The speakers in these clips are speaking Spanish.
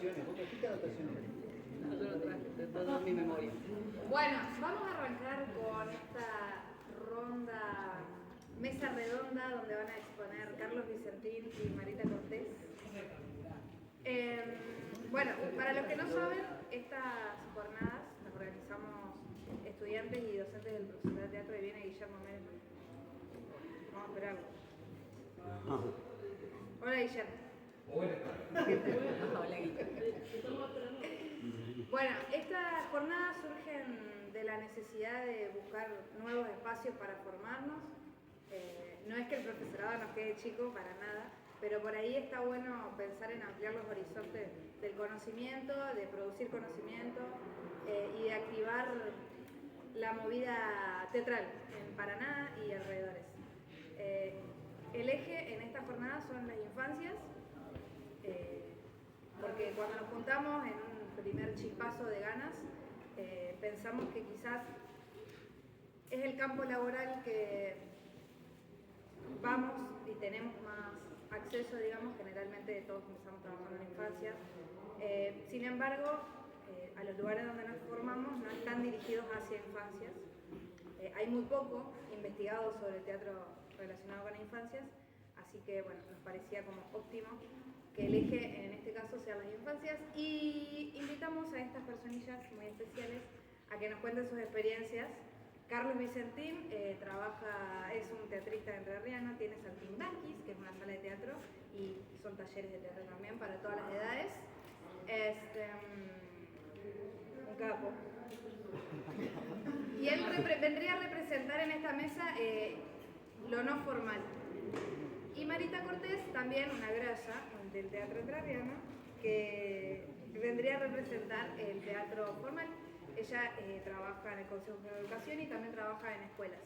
anotaciones. ¿Vos trajiste anotaciones? No, yo lo traje de toda mi memoria. Bueno, vamos a arrancar con esta ronda, mesa redonda, donde van a exponer Carlos Vicentín y Marita Cortés. Bueno, para los que no saben, estas jornadas las organizamos estudiantes y docentes del profesorado de teatro, y viene Guillermo Mérez. Vamos a esperarlo. Hola, Guillermo. Hola, Bueno, estas jornadas surgen de la necesidad de buscar nuevos espacios para formarnos. No es que el profesorado nos quede chico, para nada, pero por ahí está bueno pensar en ampliar los horizontes del conocimiento, de producir conocimiento y de activar la movida teatral en Paraná y alrededores. El eje en esta jornada son las infancias, porque cuando nos juntamos en un primer chispazo de ganas, pensamos que quizás es el campo laboral que vamos y tenemos más acceso, digamos, generalmente todos empezamos trabajando en infancia. Sin embargo, a los lugares donde nos formamos no están dirigidos hacia infancias. Hay muy poco investigado sobre el teatro relacionado con infancias, así que bueno, nos parecía como óptimo que el eje en este caso sean las infancias, y invitamos a estas personillas muy especiales a que nos cuenten sus experiencias. Carlos Vicentín es un teatrista entrerriano, tiene Saltimbanquis, que es una sala de teatro, y son talleres de teatro también para todas las edades. Un capo. Y él vendría a representar en esta mesa lo no formal. Y Marita Cortés, también una grasa del teatro entrerriano, que vendría a representar el teatro formal. Ella trabaja en el Consejo de Educación y también trabaja en escuelas.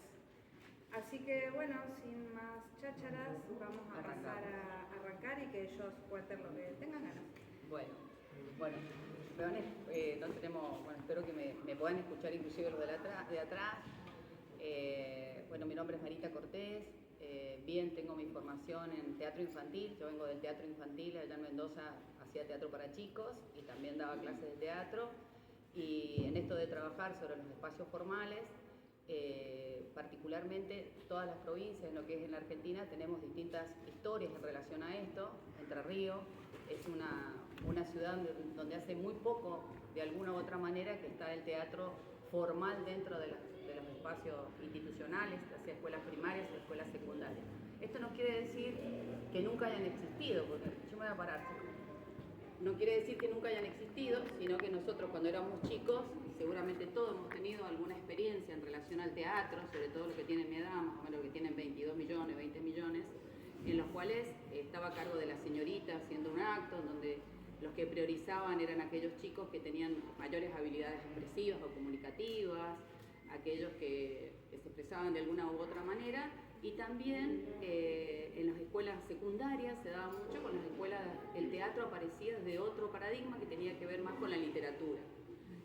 Así que bueno, sin más chácharas, vamos a pasar a arrancar y que ellos cuenten lo que tengan ganas. Bueno, no tenemos, bueno, espero que me puedan escuchar inclusive los de atrás. Bueno, mi nombre es Marita Cortés. Bien, tengo mi formación en teatro infantil. Yo vengo del teatro infantil, allá en Mendoza hacía teatro para chicos y también daba clases de teatro. Y en esto de trabajar sobre los espacios formales, particularmente todas las provincias, en lo que es en la Argentina, tenemos distintas historias en relación a esto. Entre Ríos es una ciudad donde hace muy poco, de alguna u otra manera, que está el teatro formal dentro de los espacios institucionales, ya sea escuelas primarias o escuelas secundarias. Esto no quiere decir que nunca hayan existido, porque yo me voy a parar. No quiere decir que nunca hayan existido, sino que nosotros cuando éramos chicos, seguramente todos hemos tenido alguna experiencia en relación al teatro, sobre todo los que tienen mi edad, más o menos que tienen 22 millones, 20 millones, en los cuales estaba a cargo de la señorita haciendo un acto, en donde los que priorizaban eran aquellos chicos que tenían mayores habilidades expresivas o comunicativas, aquellos que se expresaban de alguna u otra manera, y también en las escuelas secundarias se daba mucho con las escuelas, el teatro aparecía desde otro paradigma que tenía que ver más con la literatura,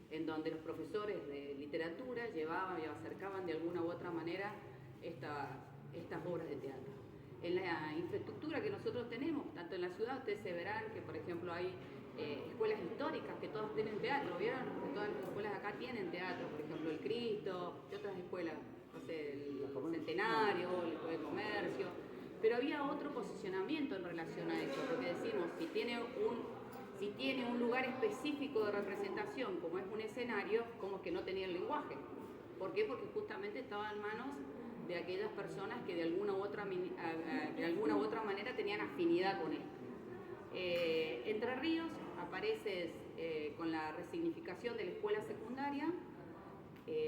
en donde los profesores de literatura llevaban y acercaban de alguna u otra manera estas obras de teatro. En la infraestructura que nosotros tenemos, tanto en la ciudad, ustedes se verán que, por ejemplo, hay escuelas históricas que todas tienen teatro, ¿vieron? Que todas las escuelas acá tienen teatro, por ejemplo, el Cristo y otras escuelas, no sé, el Centenario, la Escuela de Comercio, pero había otro posicionamiento en relación a eso, porque decimos, si tiene un lugar específico de representación, como es un escenario, como que no tenía el lenguaje. ¿Por qué? Porque justamente estaba en manos de aquellas personas que de alguna u otra manera tenían afinidad con él. Entre Ríos aparece con la resignificación de la escuela secundaria,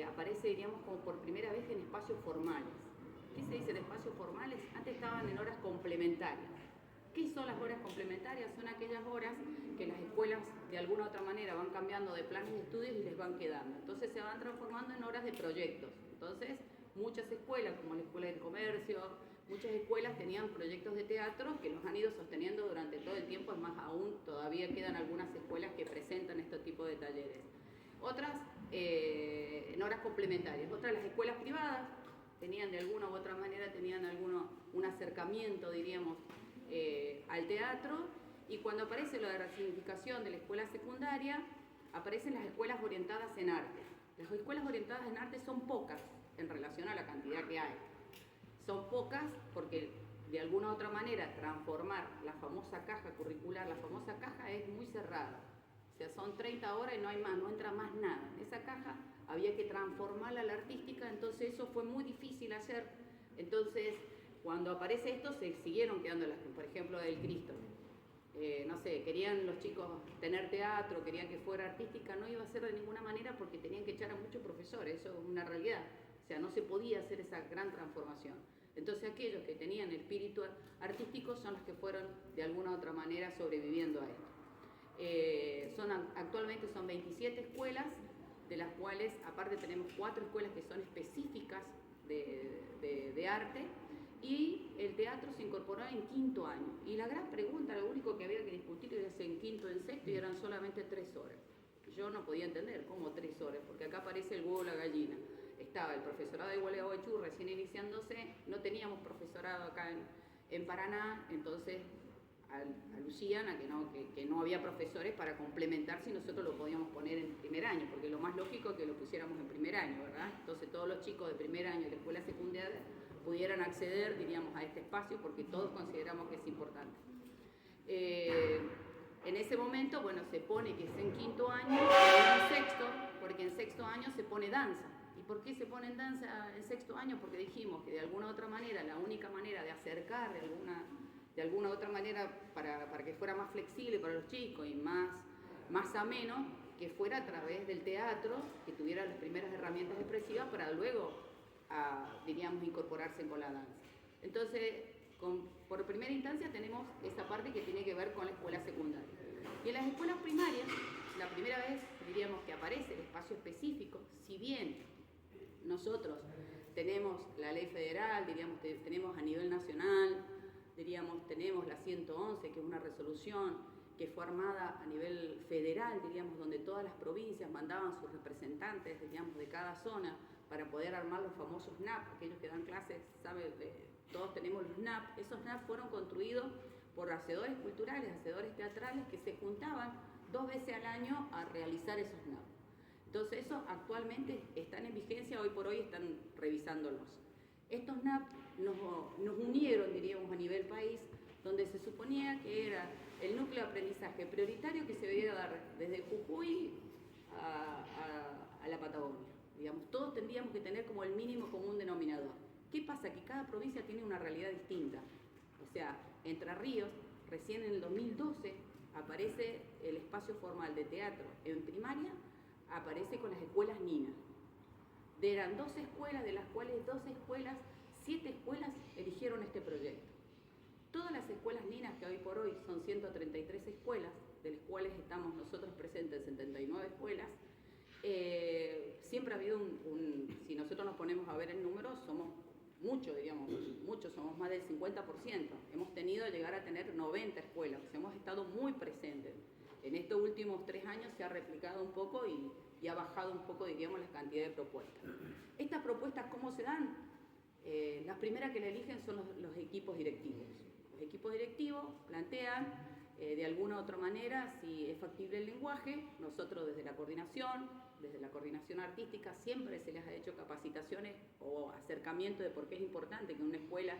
aparece, diríamos, como por primera vez en espacios formales. ¿Qué se dice en espacios formales? Antes estaban en horas complementarias. ¿Qué son las horas complementarias? Son aquellas horas que las escuelas de alguna u otra manera van cambiando de planes de estudios y les van quedando. Entonces se van transformando en horas de proyectos. Entonces muchas escuelas, como la Escuela del Comercio, muchas escuelas tenían proyectos de teatro que los han ido sosteniendo durante todo el tiempo. Es más, aún todavía quedan algunas escuelas que presentan este tipo de talleres. Otras en horas complementarias. Otras, las escuelas privadas, tenían de alguna u otra manera un acercamiento, diríamos, al teatro, Y cuando aparece lo de resignificación de la escuela secundaria, aparecen las escuelas orientadas en arte. Las escuelas orientadas en arte son pocas en relación a la cantidad que hay. Son pocas porque de alguna u otra manera transformar la famosa caja curricular, la famosa caja es muy cerrada. O sea, son 30 horas y no hay más, no entra más nada. Esa caja había que transformarla a la artística, entonces eso fue muy difícil hacer. Entonces, cuando aparece esto, se siguieron quedando las, por ejemplo, del Cristo. No sé, querían los chicos tener teatro, querían que fuera artística, no iba a ser de ninguna manera porque tenían que echar a muchos profesores, eso es una realidad. O sea, no se podía hacer esa gran transformación. Entonces aquellos que tenían espíritu artístico son los que fueron de alguna u otra manera sobreviviendo a esto. Actualmente son 27 escuelas, de las cuales aparte tenemos 4 escuelas que son específicas de arte, y el teatro se incorporó en 5º año. Y la gran pregunta, lo único que había que discutir era si en 5º o en 6º, y eran solamente 3 horas. Yo no podía entender cómo 3 horas, porque acá aparece el huevo o la gallina. Estaba el profesorado de Gualeguaychú recién iniciándose, no teníamos profesorado acá en Paraná, entonces alucían a que no había profesores para complementar si nosotros lo podíamos poner en primer año, porque lo más lógico es que lo pusiéramos en primer año, ¿verdad? Entonces todos los chicos de primer año de la escuela secundaria pudieran acceder, diríamos, a este espacio, porque todos consideramos que es importante. En ese momento, bueno, se pone que es en 5º año, y en 6º, porque en 6º año se pone danza. ¿Y por qué se pone en danza en 6º año? Porque dijimos que de alguna u otra manera, la única manera de acercar de alguna u otra manera para que fuera más flexible para los chicos y más ameno, que fuera a través del teatro, que tuviera las primeras herramientas expresivas para luego, diríamos, incorporarse con la danza. Entonces, por primera instancia tenemos esa parte que tiene que ver con la escuela secundaria. Y en las escuelas primarias, la primera vez, diríamos, que aparece el espacio específico, si bien nosotros tenemos la ley federal, diríamos, tenemos a nivel nacional, diríamos, tenemos la 111, que es una resolución que fue armada a nivel federal, diríamos, donde todas las provincias mandaban sus representantes, diríamos, de cada zona, para poder armar los famosos NAP. Aquellos que dan clases saben, todos tenemos los NAP. Esos NAP fueron construidos por hacedores culturales, hacedores teatrales, que se juntaban 2 veces al año a realizar esos NAP. Entonces, esos actualmente están en vigencia, hoy por hoy están revisándolos. Estos NAP nos unieron, diríamos, a nivel país, donde se suponía que era el núcleo de aprendizaje prioritario que se debía dar desde Jujuy a la Patagonia. Digamos, todos tendríamos que tener como el mínimo común denominador. ¿Qué pasa? Que cada provincia tiene una realidad distinta. O sea, Entre Ríos, recién en el 2012, aparece el espacio formal de teatro en primaria, aparece con las escuelas Nina. Eran 12 escuelas, de las cuales 7 escuelas eligieron este proyecto. Todas las escuelas Ninas, que hoy por hoy son 133 escuelas, de las cuales estamos nosotros presentes en 79 escuelas, siempre ha habido si nosotros nos ponemos a ver el número, somos muchos, diríamos, muchos, somos más del 50%. Hemos tenido llegar a tener 90 escuelas, o sea, hemos estado muy presentes. En estos últimos 3 años se ha replicado un poco y ha bajado un poco, diríamos, la cantidad de propuestas. Estas propuestas, ¿cómo se dan? Las primeras que la eligen son los equipos directivos. Los equipos directivos plantean de alguna u otra manera si es factible el lenguaje. Nosotros desde la coordinación artística, siempre se les ha hecho capacitaciones o acercamiento de por qué es importante que una escuela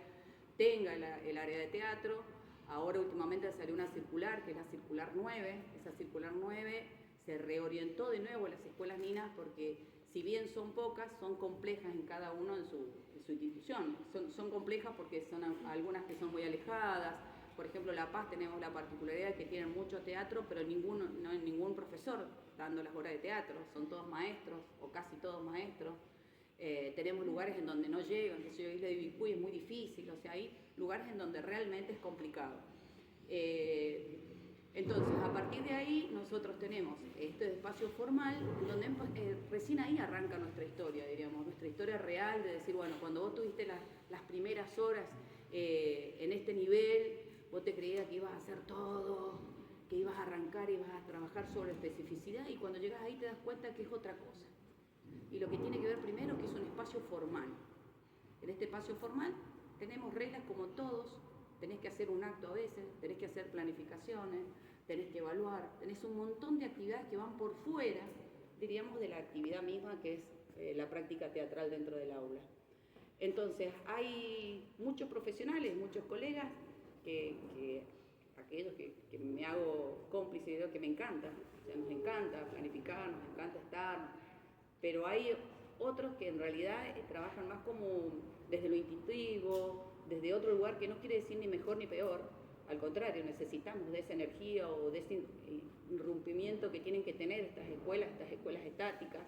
tenga el área de teatro. Ahora últimamente salió una circular, que es la circular 9. Esa circular 9 se reorientó de nuevo a las escuelas ninas porque si bien son pocas, son complejas en cada uno en su institución. Son complejas porque son algunas que son muy alejadas. Por ejemplo, La Paz tenemos la particularidad de que tienen mucho teatro, pero no hay ningún profesor dando las horas de teatro. Son todos maestros, o casi todos maestros. Tenemos lugares en donde no llegan, que si yo Isla de Ibicuy es muy difícil, o sea, hay lugares en donde realmente es complicado. Entonces, a partir de ahí, nosotros tenemos este espacio formal, donde recién ahí arranca nuestra historia, diríamos, nuestra historia real, de decir, bueno, cuando vos tuviste las primeras horas en este nivel, vos te creías que ibas a hacer todo, que ibas a arrancar, ibas a trabajar sobre especificidad, y cuando llegas ahí te das cuenta que es otra cosa. Y lo que tiene que ver primero que es un espacio formal. En este espacio formal tenemos reglas como todos tenés que hacer un acto a veces, tenés que hacer planificaciones, tenés que evaluar, tenés un montón de actividades que van por fuera, diríamos, de la actividad misma que es la práctica teatral dentro del aula. Entonces, hay muchos profesionales, muchos colegas, aquellos que me hago cómplice de que me encanta, o sea, nos encanta planificar, nos encanta estar, pero hay otros que en realidad trabajan más como desde lo intuitivo, desde otro lugar que no quiere decir ni mejor ni peor, al contrario, necesitamos de esa energía o de ese irrumpimiento que tienen que tener estas escuelas estáticas.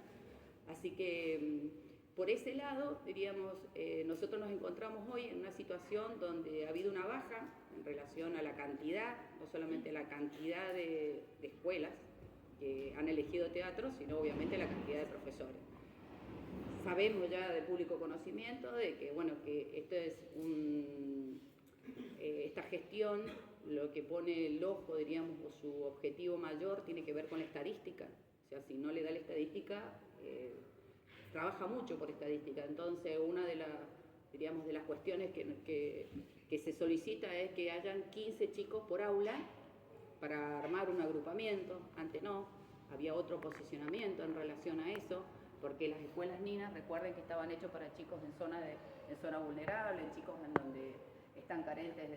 Así que por ese lado, diríamos, nosotros nos encontramos hoy en una situación donde ha habido una baja en relación a la cantidad, no solamente la cantidad de escuelas que han elegido teatro, sino obviamente la cantidad de profesores. Sabemos ya de público conocimiento de que, bueno, que esto es esta gestión, lo que pone el ojo, diríamos, o su objetivo mayor tiene que ver con la estadística. O sea, si no le da la estadística, trabaja mucho por estadística. Entonces, una de las cuestiones que se solicita es que hayan 15 chicos por aula para armar un agrupamiento. Antes no, había otro posicionamiento en relación a eso, porque las escuelas ninas, recuerden que estaban hechos para chicos en zona vulnerable, chicos en donde están carentes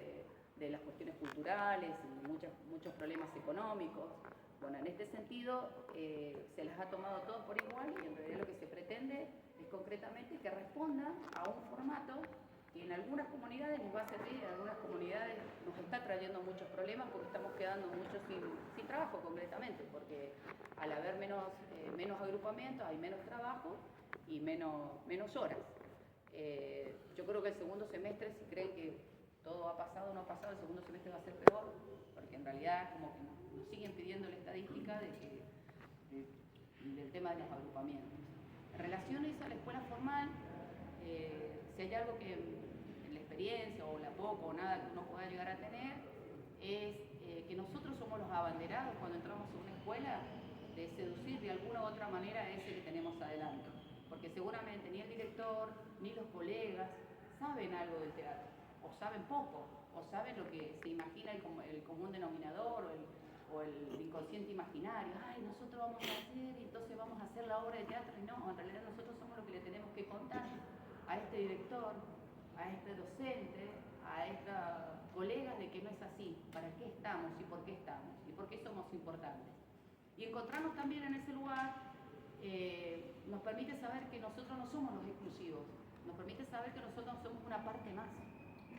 de las cuestiones culturales y muchos problemas económicos. Bueno, en este sentido se las ha tomado todos por igual y en realidad lo que se pretende es concretamente que respondan a un formato que en algunas comunidades les va a servir, en algunas comunidades nos está trayendo muchos problemas porque estamos quedando muchos sin trabajo concretamente, porque al haber menos agrupamientos hay menos trabajo y menos horas. Yo creo que el segundo semestre, si creen que todo ha pasado o no ha pasado, el segundo semestre va a ser peor, porque en realidad como que nos siguen pidiendo la estadística del tema de los agrupamientos. En relaciones a la escuela formal, si hay algo que en la experiencia o la poco o nada que uno pueda llegar a tener, es que nosotros somos los abanderados cuando entramos a una escuela de seducir de alguna u otra manera a ese que tenemos adelante. Porque seguramente ni el director ni los colegas saben algo del teatro, o saben poco, o saben lo que se imagina el común denominador o el inconsciente imaginario. Ay, nosotros vamos a hacer y entonces vamos a hacer la obra de teatro. Y no, en realidad nosotros somos los que le tenemos que contar a este director, a este docente, a estos colegas de que no es así, para qué estamos y por qué somos importantes. Y encontrarnos también en ese lugar nos permite saber que nosotros no somos los exclusivos, nos permite saber que nosotros somos una parte más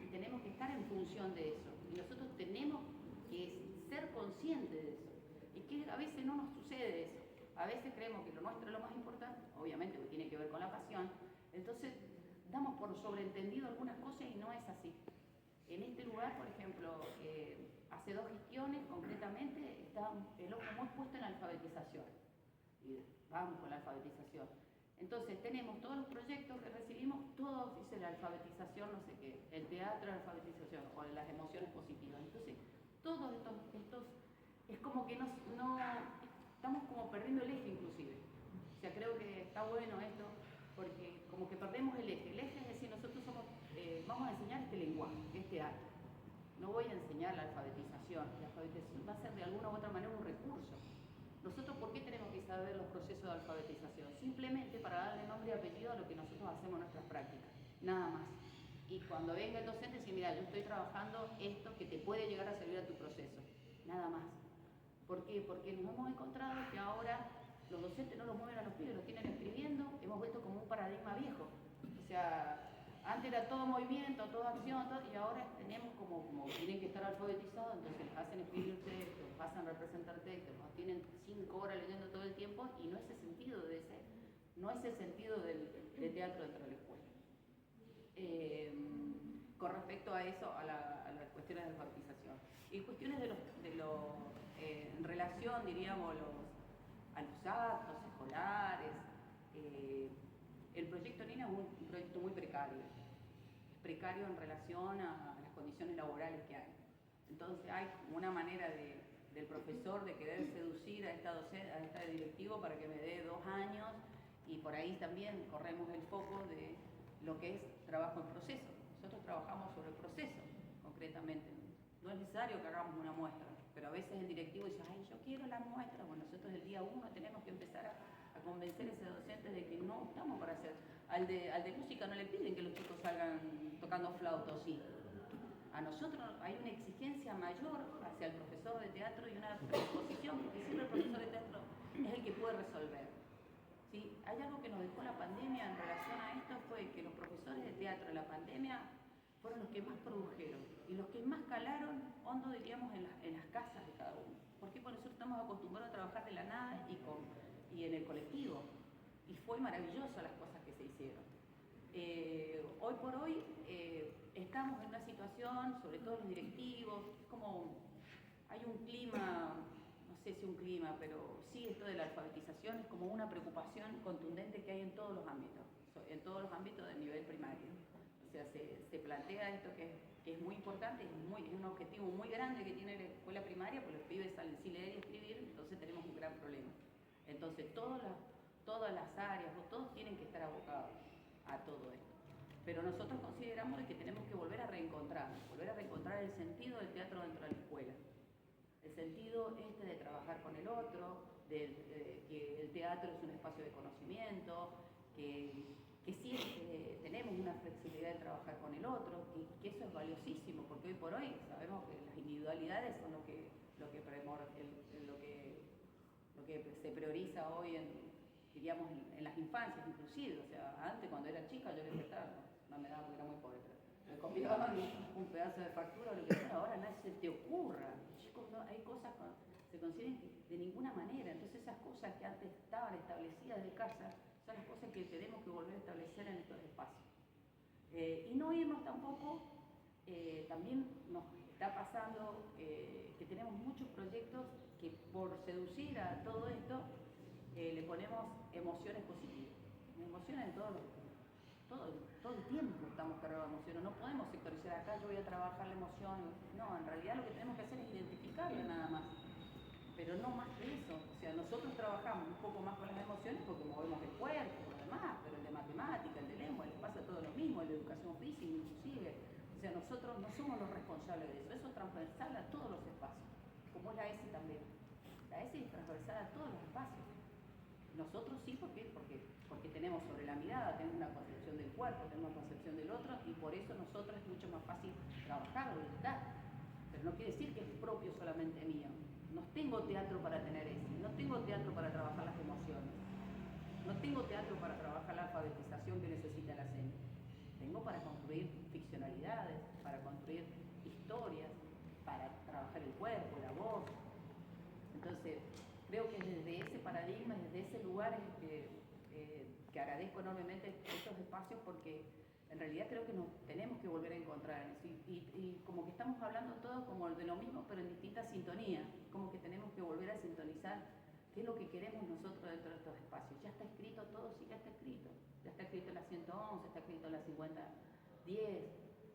y tenemos que estar en función de eso. Y nosotros tenemos que ser conscientes de eso. Y que a veces no nos sucede eso. A veces creemos que lo nuestro es lo más importante, obviamente que tiene que ver con la pasión, entonces damos por sobreentendido algunas cosas y no es así. En este lugar, por ejemplo, hace 2 gestiones concretamente está el ojo muy puesto en la alfabetización. Y vamos con la alfabetización. Entonces tenemos todos los proyectos que recibimos, todos dice la alfabetización, no sé qué, el teatro, la alfabetización, o las emociones positivas. Entonces, todos estos es como que no estamos como perdiendo el eje inclusive. O sea, creo que está bueno esto, porque como que perdemos el eje. El eje es decir, nosotros vamos a enseñar este lenguaje, este arte. No voy a enseñar la alfabetización. La alfabetización va a ser de alguna u otra manera un recurso. Nosotros, ¿por qué tenemos que saber los procesos de alfabetización? Simplemente para darle nombre y apellido a lo que nosotros hacemos en nuestras prácticas, nada más. Y cuando venga el docente, decir, mira, yo estoy trabajando esto que te puede llegar a servir a tu proceso, nada más. ¿Por qué? Porque nos hemos encontrado que ahora los docentes no los mueven a los pibes, los tienen escribiendo, hemos vuelto como un paradigma viejo. O sea, antes era todo movimiento, toda acción, y ahora tenemos como tienen que estar alfabetizados, entonces les hacen escribir textos, les hacen representar textos, nos tienen 5 horas leyendo todo el tiempo y no es el sentido del teatro dentro de la escuela. Con respecto a eso, a las cuestiones de alfabetización. Y cuestiones en relación, diríamos, a los actos escolares, el proyecto NINA es un proyecto muy precario. Precario en relación a las condiciones laborales que hay. Entonces hay como una manera del profesor de querer seducir a este directivo para que me dé 2 años y por ahí también corremos el foco de lo que es trabajo en proceso. Nosotros trabajamos sobre el proceso, concretamente. No es necesario que hagamos una muestra, pero a veces el directivo dice, ay, yo quiero la muestra. Bueno, nosotros el día 1 tenemos que empezar a convencer a ese docente de que no estamos para hacer. Al de música no le piden que los chicos salgan tocando flauta, o sí. A nosotros hay una exigencia mayor hacia el profesor de teatro y una predisposición, porque siempre el profesor de teatro es el que puede resolver. ¿Sí? Hay algo que nos dejó la pandemia en relación a esto, fue que los profesores de teatro en la pandemia fueron los que más produjeron y los que más calaron hondo, diríamos, en las casas de cada uno. Porque nosotros estamos acostumbrados a trabajar de la nada y en el colectivo. Y fue maravilloso las cosas que se hicieron. Hoy por hoy estamos en una situación, sobre todo los directivos, como hay un clima, no sé si un clima, pero sí esto de la alfabetización es como una preocupación contundente que hay en todos los ámbitos del nivel primario. O sea, se plantea esto que es muy importante, es un objetivo muy grande que tiene la escuela primaria, porque los pibes salen sin leer y escribir, entonces tenemos un gran problema. Entonces todas las áreas, todos tienen que estar abocados a todo esto. Pero nosotros consideramos que tenemos que volver a reencontrar el sentido del teatro dentro de la escuela. El sentido de trabajar con el otro, que el teatro es un espacio de conocimiento, que sí tenemos una flexibilidad de trabajar con el otro, que eso es valiosísimo, porque hoy por hoy sabemos que las individualidades son lo que se prioriza hoy diríamos, en las infancias inclusive. O sea, antes cuando era chica yo le prestaba, no me daba porque era muy pobre, pero me copiaban un pedazo de factura o lo que sea, ahora nada se te ocurra. Chicos, no, hay cosas que se consiguen de ninguna manera. Entonces esas cosas que antes estaban establecidas de casa son las cosas que tenemos que volver a establecer en estos espacios. Y no irnos tampoco, también nos está pasando que tenemos muchos proyectos que por seducir a todo esto le ponemos emociones positivas. Emociones en todo el tiempo estamos cargados de emociones. No podemos sectorizar acá, yo voy a trabajar la emoción. No, en realidad lo que tenemos que hacer es identificarla nada más. Pero no más que eso. O sea, nosotros trabajamos un poco más con las emociones porque movemos el cuerpo, por lo demás, pero el de matemática, el de lengua, les pasa todo lo mismo, el de educación física inclusive. O sea, nosotros no somos los responsables de eso. Eso es transversal a todos los espacios, como es la ESI también. La ESI es transversal a todos los espacios. Nosotros sí, porque tenemos sobre la mirada, tenemos una concepción del cuerpo, tenemos una concepción del otro, y por eso nosotros es mucho más fácil trabajarlo, editar. Pero no quiere decir que es propio solamente mío. No tengo teatro para tener eso, no tengo teatro para trabajar las emociones, no tengo teatro para trabajar la alfabetización que necesita la CENI. Tengo para construir ficcionalidades, para construir historias, para trabajar el cuerpo, la voz. Entonces, creo que desde ese paradigma, desde ese lugar que agradezco enormemente estos espacios, porque en realidad creo que nos tenemos que volver a encontrar en eso. Y como que estamos hablando todos como de lo mismo, pero en distintas sintonías. Como que tenemos que volver a sintonizar qué es lo que queremos nosotros dentro de estos espacios. ¿Ya está escrito todo? Sí, ya está escrito. Ya está escrito en la 111, está escrito en la 5010.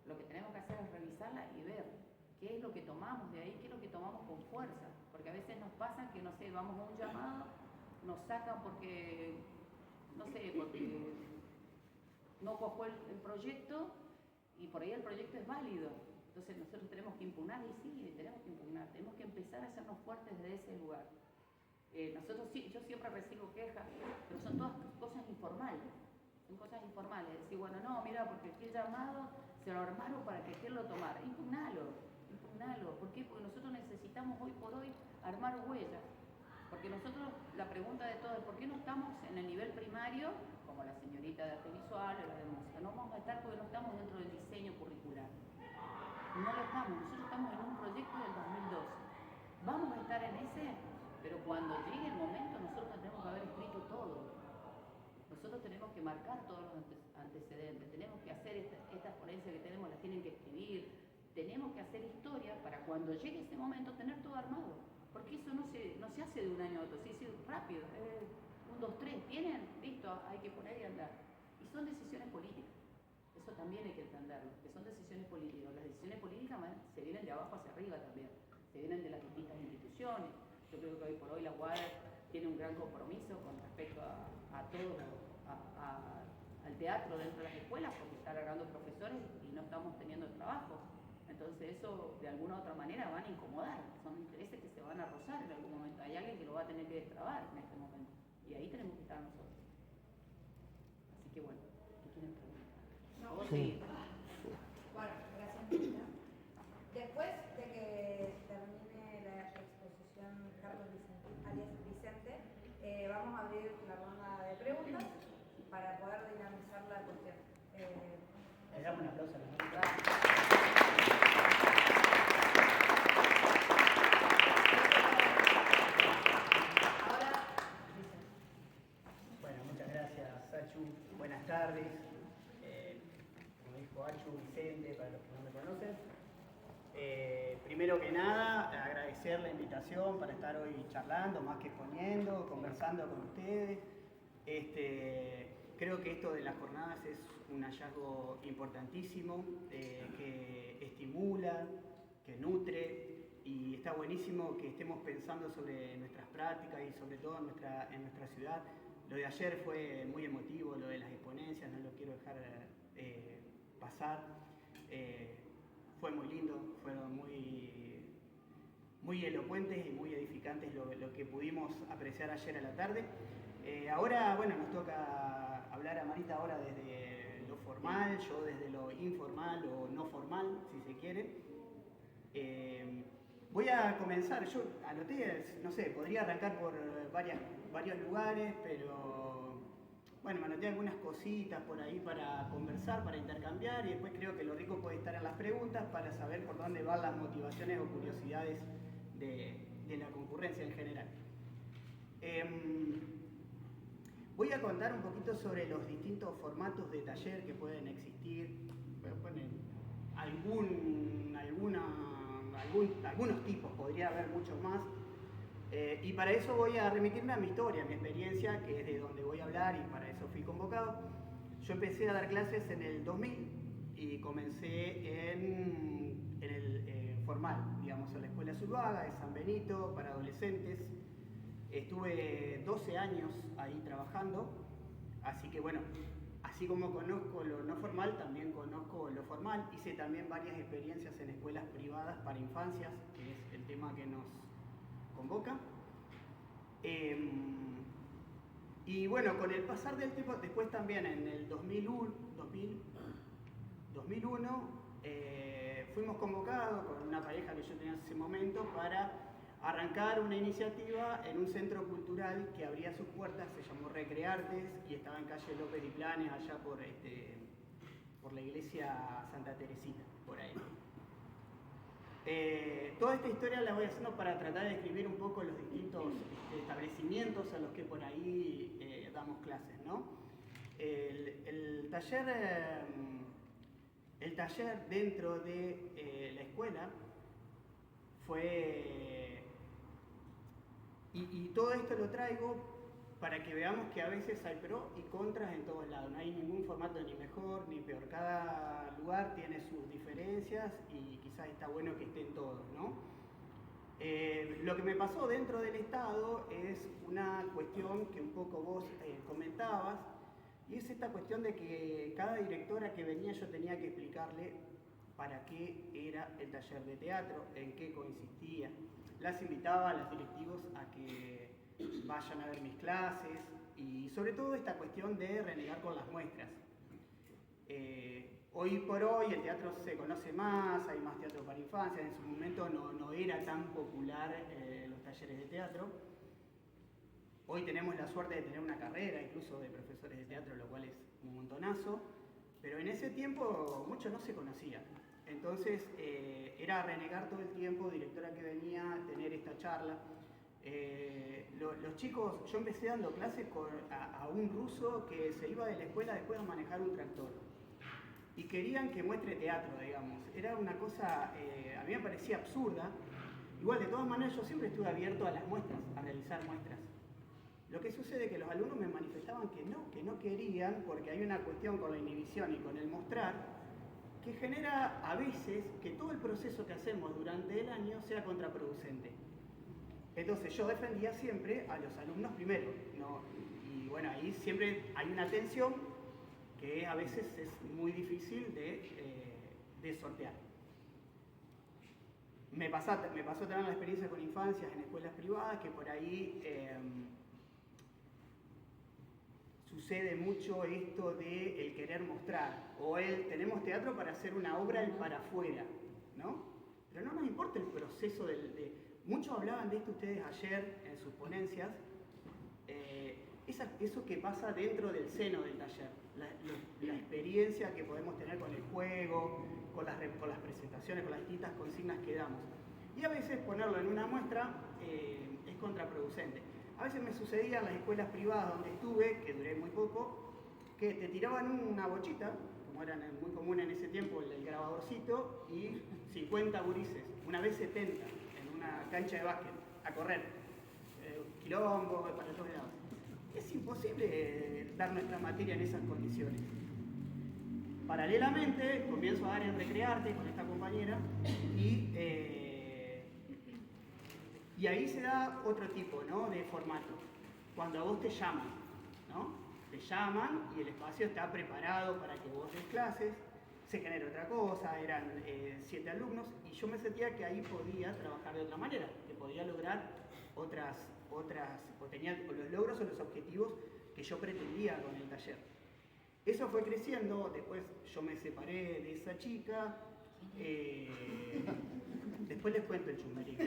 Lo que tenemos que hacer es revisarla y ver qué es lo que tomamos de ahí, qué es lo que tomamos con fuerza. Porque a veces nos pasa que, no sé, vamos a un llamado, nos sacan porque no cuajó el proyecto, y por ahí el proyecto es válido. Entonces nosotros tenemos que impugnar, y sí, tenemos que impugnar, tenemos que empezar a hacernos fuertes desde ese lugar. Nosotros sí, yo siempre recibo quejas, pero son todas cosas informales. Son cosas informales. Decir, bueno, no, mira, porque aquel llamado se lo armaron para que aquel lo tomara. Impugnalo. ¿Por qué? Porque nosotros necesitamos hoy por hoy armar huellas. Porque nosotros, la pregunta de todos es ¿por qué no estamos en el nivel primario, como la señorita de arte visual o la de música? No vamos a estar porque no estamos dentro del diseño curricular. No lo estamos, nosotros estamos en un proyecto del 2012. Vamos a estar en ese, pero cuando llegue el momento nosotros tenemos que haber escrito todo. Nosotros tenemos que marcar todos los antecedentes, tenemos que hacer estas ponencias que tenemos, las tienen que escribir, tenemos que hacer historia para cuando llegue ese momento tener todo armado. Porque eso no se hace de un año a otro, se hace rápido. 1, 2, 3, ¿tienen? Listo, hay que poner y andar. Y son decisiones políticas. Eso también hay que entenderlo, que son decisiones políticas. Las decisiones políticas se vienen de abajo hacia arriba también, se vienen de las distintas instituciones. Yo creo que hoy por hoy la UAD tiene un gran compromiso con respecto a todo, al teatro dentro de las escuelas, porque está alargando profesores y no estamos teniendo trabajo. Entonces, Entonces eso de alguna u otra manera van a incomodar, son intereses que se van a rozar en algún momento. Hay alguien que lo va a tener que destrabar en este momento. Y ahí tenemos que estar nosotros. Así que bueno, ¿qué quieren preguntar? No, ¿Vos sí. sí? Bueno, gracias, Marita. Después de que termine la exposición Carlos alias Vicente, vamos a abrir la ronda de preguntas para poder dinamizar la cuestión. Le damos un aplauso a la Marita. Ahora, Bueno, muchas gracias, Sachu. Buenas tardes. Como dijo Achu, Vicente, para los que no me conocen. Primero que nada, agradecer la invitación para estar hoy charlando, más que exponiendo, conversando con ustedes. Creo que esto de las jornadas es un hallazgo importantísimo, que estimula, que nutre, y está buenísimo que estemos pensando sobre nuestras prácticas y sobre todo en nuestra ciudad. Lo de ayer fue muy emotivo, lo de las exponencias, no lo quiero dejar pasar. Fue muy lindo, fueron muy elocuentes y muy edificantes lo que pudimos apreciar ayer a la tarde. Ahora, bueno, nos toca hablar a Marita ahora desde lo formal, yo desde lo informal o no formal, si se quiere. Voy a comenzar, yo anoté, no sé, podría arrancar por varios lugares, pero bueno, me anoté algunas cositas por ahí para conversar, para intercambiar, y después creo que lo rico puede estar en las preguntas para saber por dónde van las motivaciones o curiosidades de la concurrencia en general. Voy a contar un poquito sobre los distintos formatos de taller que pueden existir. Voy a poner algunos tipos, podría haber muchos más. Y para eso voy a remitirme a mi historia, a mi experiencia, que es de donde voy a hablar y para eso fui convocado. Yo empecé a dar clases en el 2000 y comencé en el formal, digamos, en la Escuela Zuluaga de San Benito para adolescentes. Estuve 12 años ahí trabajando, así que bueno, así como conozco lo no formal, también conozco lo formal. Hice también varias experiencias en escuelas privadas para infancias, que es el tema que nos convoca. Y bueno, con el pasar del tiempo, después también en el 2001 fuimos convocados con una pareja que yo tenía en ese momento para arrancar una iniciativa en un centro cultural que abría sus puertas, se llamó Recreartes y estaba en calle López y Planes, allá por la iglesia Santa Teresita, por ahí. Toda esta historia la voy haciendo para tratar de describir un poco los distintos establecimientos a los que por ahí damos clases, ¿no? El taller dentro de la escuela fue... Y todo esto lo traigo para que veamos que a veces hay pros y contras en todos lados. No hay ningún formato ni mejor ni peor. Cada lugar tiene sus diferencias y quizás está bueno que estén todos, ¿no? Lo que me pasó dentro del Estado es una cuestión que un poco vos comentabas, y es esta cuestión de que cada directora que venía yo tenía que explicarle para qué era el taller de teatro, en qué consistía. Las invitaba a los directivos a que vayan a ver mis clases y sobre todo esta cuestión de renegar con las muestras. Hoy por hoy el teatro se conoce más, hay más teatro para infancia, en su momento no era tan popular los talleres de teatro. Hoy tenemos la suerte de tener una carrera incluso de profesores de teatro, lo cual es un montonazo, pero en ese tiempo mucho no se conocía. Entonces era renegar todo el tiempo, directora que venía, tener esta charla. Los chicos, yo empecé dando clases a un ruso que se iba de la escuela después a manejar un tractor. Y querían que muestre teatro, digamos. Era una cosa, a mí me parecía absurda. Igual, de todas maneras, yo siempre estuve abierto a las muestras, a realizar muestras. Lo que sucede es que los alumnos me manifestaban que no querían, porque hay una cuestión con la inhibición y con el mostrar, que genera a veces que todo el proceso que hacemos durante el año sea contraproducente. Entonces yo defendía siempre a los alumnos primero, ¿no? Y bueno, ahí siempre hay una tensión que a veces es muy difícil de sortear. me pasó tener la experiencia con infancias en escuelas privadas que por ahí sucede mucho esto de el querer mostrar, o tenemos teatro para hacer una obra para afuera, ¿no? Pero no nos importa el proceso muchos hablaban de esto ustedes ayer en sus ponencias, eso que pasa dentro del seno del taller, la experiencia que podemos tener con el juego, con las presentaciones, con las distintas consignas que damos. Y a veces ponerlo en una muestra es contraproducente. A veces me sucedía en las escuelas privadas donde estuve, que duré muy poco, que te tiraban una bochita, como era muy común en ese tiempo el grabadorcito, y 50 gurises, una vez 70, en una cancha de básquet, a correr. Quilombo, para todos lados. Es imposible dar nuestra materia en esas condiciones. Paralelamente, comienzo a dar en Recrearte con esta compañera y ahí se da otro tipo, ¿no?, de formato. Cuando a vos te llaman, ¿no? Te llaman y el espacio está preparado para que vos des clases, se genera otra cosa, eran 7 alumnos y yo me sentía que ahí podía trabajar de otra manera, que podía lograr o tenía los logros o los objetivos que yo pretendía con el taller. Eso fue creciendo, después yo me separé de esa chica, después les cuento el chusmerío.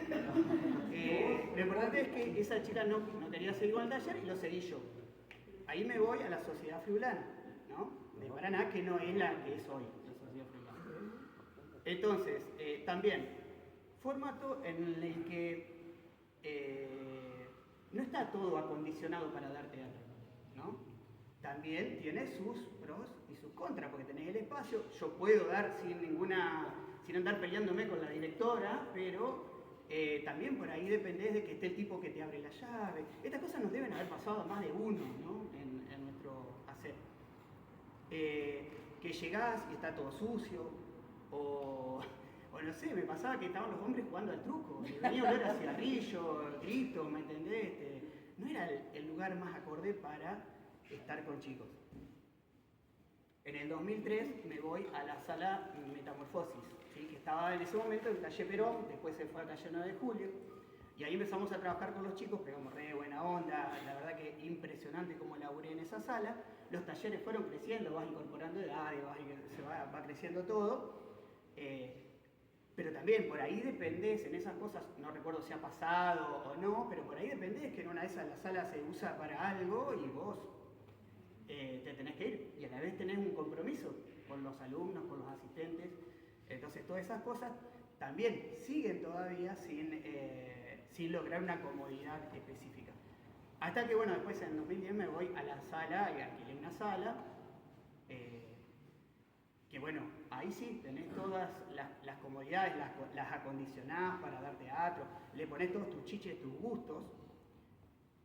Lo importante es que esa chica no quería seguir con el taller y lo seguí yo. Ahí me voy a la Sociedad Friulana, ¿no?, de Paraná, que no es la que es hoy, la Sociedad Friulana. Entonces, también, formato en el que no está todo acondicionado para dar teatro, ¿no? También tiene sus pros y sus contras, porque tenés el espacio, yo puedo dar sin andar peleándome con la directora, pero también por ahí dependés de que esté el tipo que te abre la llave. Estas cosas nos deben haber pasado a más de uno, ¿no?, en nuestro hacer. Que llegás y está todo sucio, o no sé, me pasaba que estaban los hombres jugando al truco, y venía olor a cigarrillo, grito, ¿me entendés? No era el lugar más acorde para estar con chicos. En el 2003 me voy a la sala Metamorfosis, ¿sí?, que estaba en ese momento en calle Perón, después se fue a calle 9 de Julio, y ahí empezamos a trabajar con los chicos, pegamos re buena onda, la verdad que impresionante cómo laburé en esa sala. Los talleres fueron creciendo, vas incorporando edades, va creciendo todo. Pero también por ahí dependés en esas cosas, no recuerdo si ha pasado o no, pero por ahí dependés que en una de esas la sala se usa para algo y vos te tenés que ir. Y a la vez tenés un compromiso con los alumnos, con los asistentes. Entonces todas esas cosas también siguen todavía sin lograr una comodidad específica. Hasta que, bueno, después en 2010 me voy a la sala y alquilé una sala. Que bueno, ahí sí tenés todas las comodidades, las acondicionás para dar teatro, le ponés todos tus chiches, tus gustos,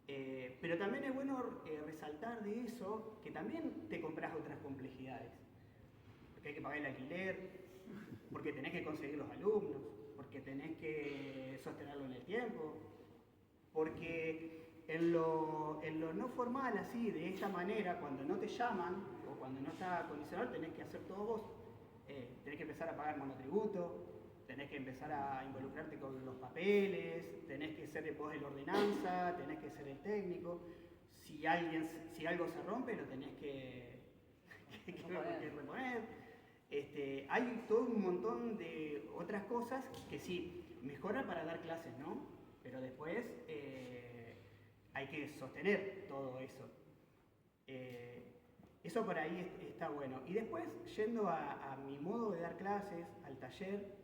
pero también es bueno resaltar de eso que también te compras otras complejidades, porque hay que pagar el alquiler, porque tenés que conseguir los alumnos, porque tenés que sostenerlo en el tiempo, porque en lo no formal así, de esta manera, cuando no te llaman, cuando no está condicionado, tenés que hacer todo vos. Tenés que empezar a pagar monotributo, tenés que empezar a involucrarte con los papeles, tenés que ser vos el ordenanza, tenés que ser el técnico. Si algo se rompe, lo tenés que reponer. Hay todo un montón de otras cosas que sí, mejoran para dar clases, ¿no? Pero después hay que sostener todo eso. Eso por ahí está bueno. Y después, yendo a mi modo de dar clases, al taller,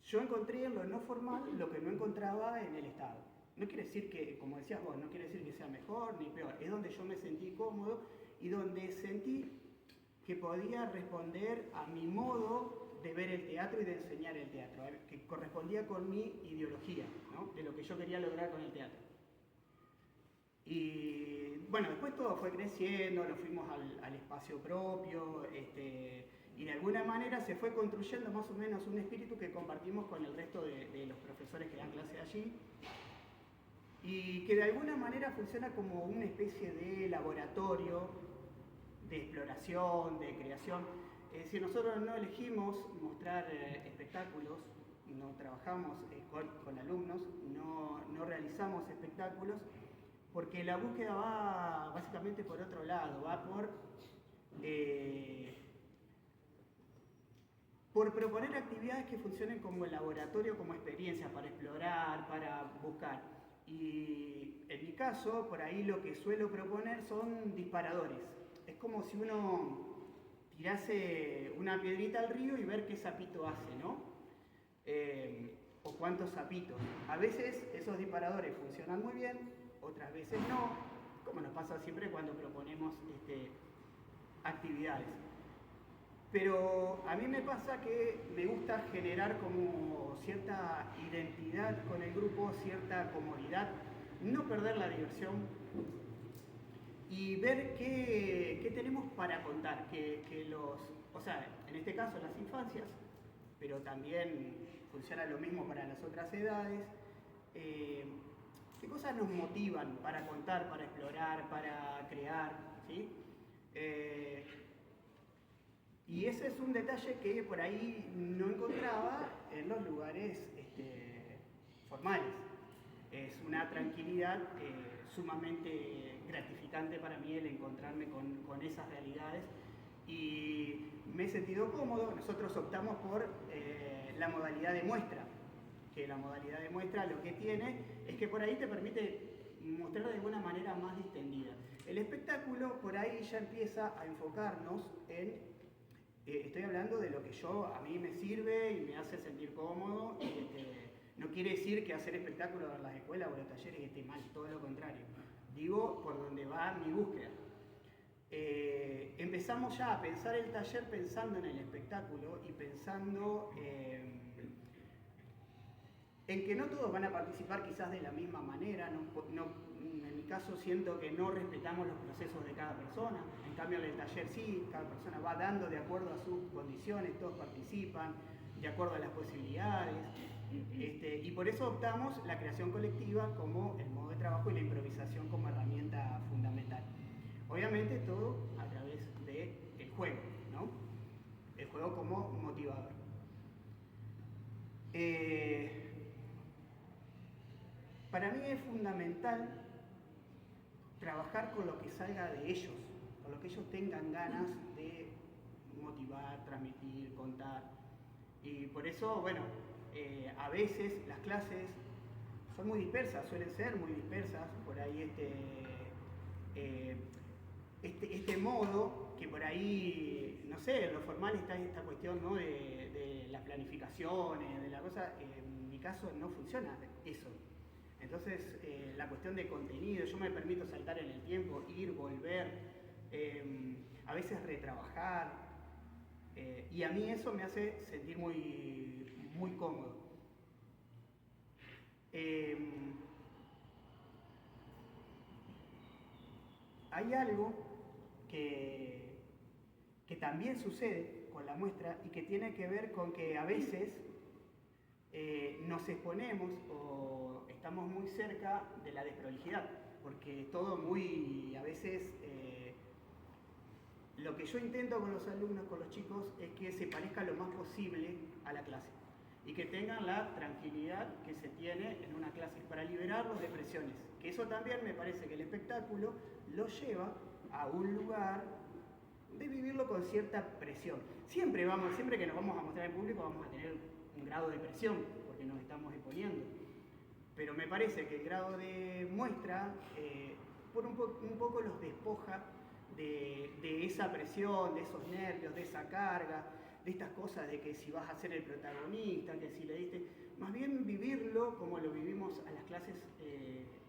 yo encontré en lo no formal lo que no encontraba en el Estado. No quiere decir que, como decías vos, no quiere decir que sea mejor ni peor. Es donde yo me sentí cómodo y donde sentí que podía responder a mi modo de ver el teatro y de enseñar el teatro, que correspondía con mi ideología, ¿no?, de lo que yo quería lograr con el teatro. Y bueno, después todo fue creciendo, nos fuimos al espacio propio, y de alguna manera se fue construyendo más o menos un espíritu que compartimos con el resto de los profesores que dan clase allí, y que de alguna manera funciona como una especie de laboratorio de exploración, de creación. Es decir, nosotros no elegimos mostrar espectáculos, no trabajamos con alumnos, no realizamos espectáculos, porque la búsqueda va básicamente por otro lado, va por proponer actividades que funcionen como laboratorio, como experiencia, para explorar, para buscar. Y en mi caso, por ahí lo que suelo proponer son disparadores. Es como si uno tirase una piedrita al río y ver qué sapito hace, ¿no? O cuántos sapitos. A veces esos disparadores funcionan muy bien, otras veces no, como nos pasa siempre cuando proponemos actividades. Pero a mí me pasa que me gusta generar como cierta identidad con el grupo, cierta comodidad, no perder la diversión y ver qué tenemos para contar, o sea, en este caso las infancias, pero también funciona lo mismo para las otras edades, qué cosas nos motivan para contar, para explorar, para crear, ¿sí? Y ese es un detalle que por ahí no encontraba en los lugares formales. Es una tranquilidad sumamente gratificante para mí el encontrarme con esas realidades y me he sentido cómodo. Nosotros optamos por la modalidad de muestra, que la modalidad de muestra lo que tiene es que por ahí te permite mostrar de alguna manera más distendida. El espectáculo por ahí ya empieza a enfocarnos en estoy hablando de lo que a mí me sirve y me hace sentir cómodo. No quiere decir que hacer espectáculos en las escuelas o en los talleres esté mal, todo lo contrario. Digo, por donde va mi búsqueda. Empezamos ya a pensar el taller pensando en el espectáculo y pensando en que no todos van a participar quizás de la misma manera. En mi caso siento que no respetamos los procesos de cada persona, en cambio en el taller sí, cada persona va dando de acuerdo a sus condiciones, todos participan de acuerdo a las posibilidades, y por eso optamos la creación colectiva como el modo de trabajo y la improvisación como herramienta fundamental. Obviamente todo a través del juego, ¿no? El juego como motivador. Para mí es fundamental trabajar con lo que salga de ellos, con lo que ellos tengan ganas de motivar, transmitir, contar. Y por eso, bueno, a veces las clases son muy dispersas, suelen ser muy dispersas, por ahí este modo, que por ahí, no sé, en lo formal está esta cuestión, ¿no? de las planificaciones, de la cosa, en mi caso no funciona eso. Entonces, la cuestión de contenido, yo me permito saltar en el tiempo, ir, volver, a veces retrabajar, y a mí eso me hace sentir muy, muy cómodo. Hay algo que también sucede con la muestra y que tiene que ver con que a veces nos exponemos o estamos muy cerca de la desprolijidad, porque es todo muy, a veces, lo que yo intento con los alumnos, con los chicos, es que se parezca lo más posible a la clase y que tengan la tranquilidad que se tiene en una clase para liberarlos de presiones, que eso también me parece que el espectáculo lo lleva a un lugar de vivirlo con cierta presión. Siempre que nos vamos a mostrar en público vamos a tener un grado de presión, porque nos estamos exponiendo. Pero me parece que el grado de muestra un poco los despoja de esa presión, de esos nervios, de esa carga, de estas cosas de que si vas a ser el protagonista, que si le diste... Más bien vivirlo como lo vivimos a las clases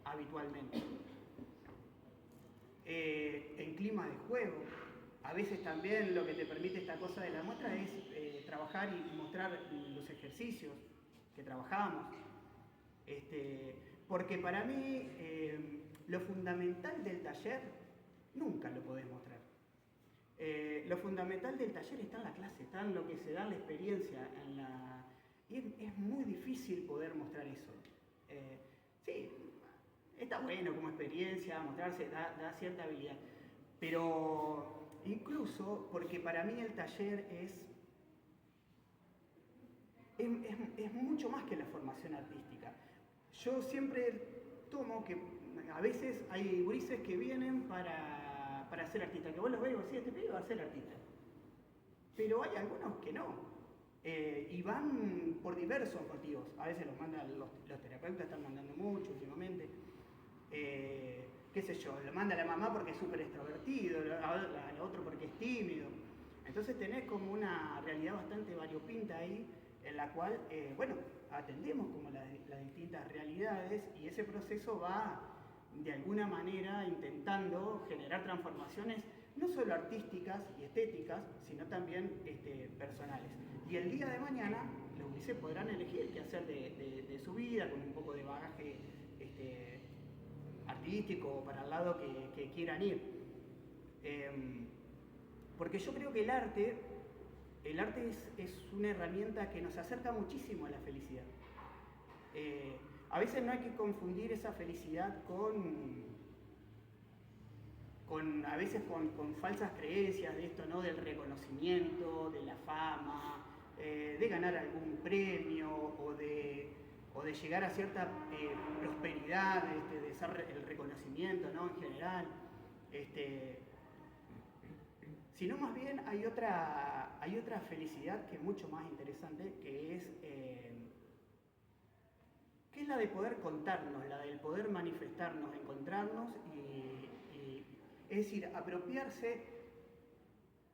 habitualmente. En clima de juego. A veces también lo que te permite esta cosa de la muestra es trabajar y mostrar los ejercicios que trabajamos. Porque para mí lo fundamental del taller nunca lo podés mostrar. Lo fundamental del taller está en la clase, está en lo que se da en la experiencia. Y es muy difícil poder mostrar eso. Sí, está bueno como experiencia, mostrarse, da cierta habilidad. Pero incluso porque para mí el taller es es mucho más que la formación artística. Yo siempre tomo que a veces hay gurises que vienen para ser artistas, que vos los ves y vos decís, este pibe va a ser artista. Pero hay algunos que no. Y van por diversos motivos. A veces los mandan, los terapeutas están mandando mucho últimamente. Qué sé yo, lo manda la mamá porque es súper extrovertido, al otro porque es tímido. Entonces tenés como una realidad bastante variopinta ahí, en la cual, bueno, atendemos como las distintas realidades y ese proceso va de alguna manera intentando generar transformaciones no solo artísticas y estéticas, sino también personales. Y el día de mañana los gurises podrán elegir qué hacer de su vida con un poco de bagaje artístico para el lado que quieran ir. Porque yo creo que el arte es una herramienta que nos acerca muchísimo a la felicidad. A veces no hay que confundir esa felicidad a veces con falsas creencias de esto, ¿no? Del reconocimiento, de la fama, de ganar algún premio o de llegar a cierta prosperidad, de ser el reconocimiento, ¿no? En general. Sino más bien hay otra felicidad que es mucho más interesante, que es la de poder contarnos, la del poder manifestarnos, encontrarnos es decir, apropiarse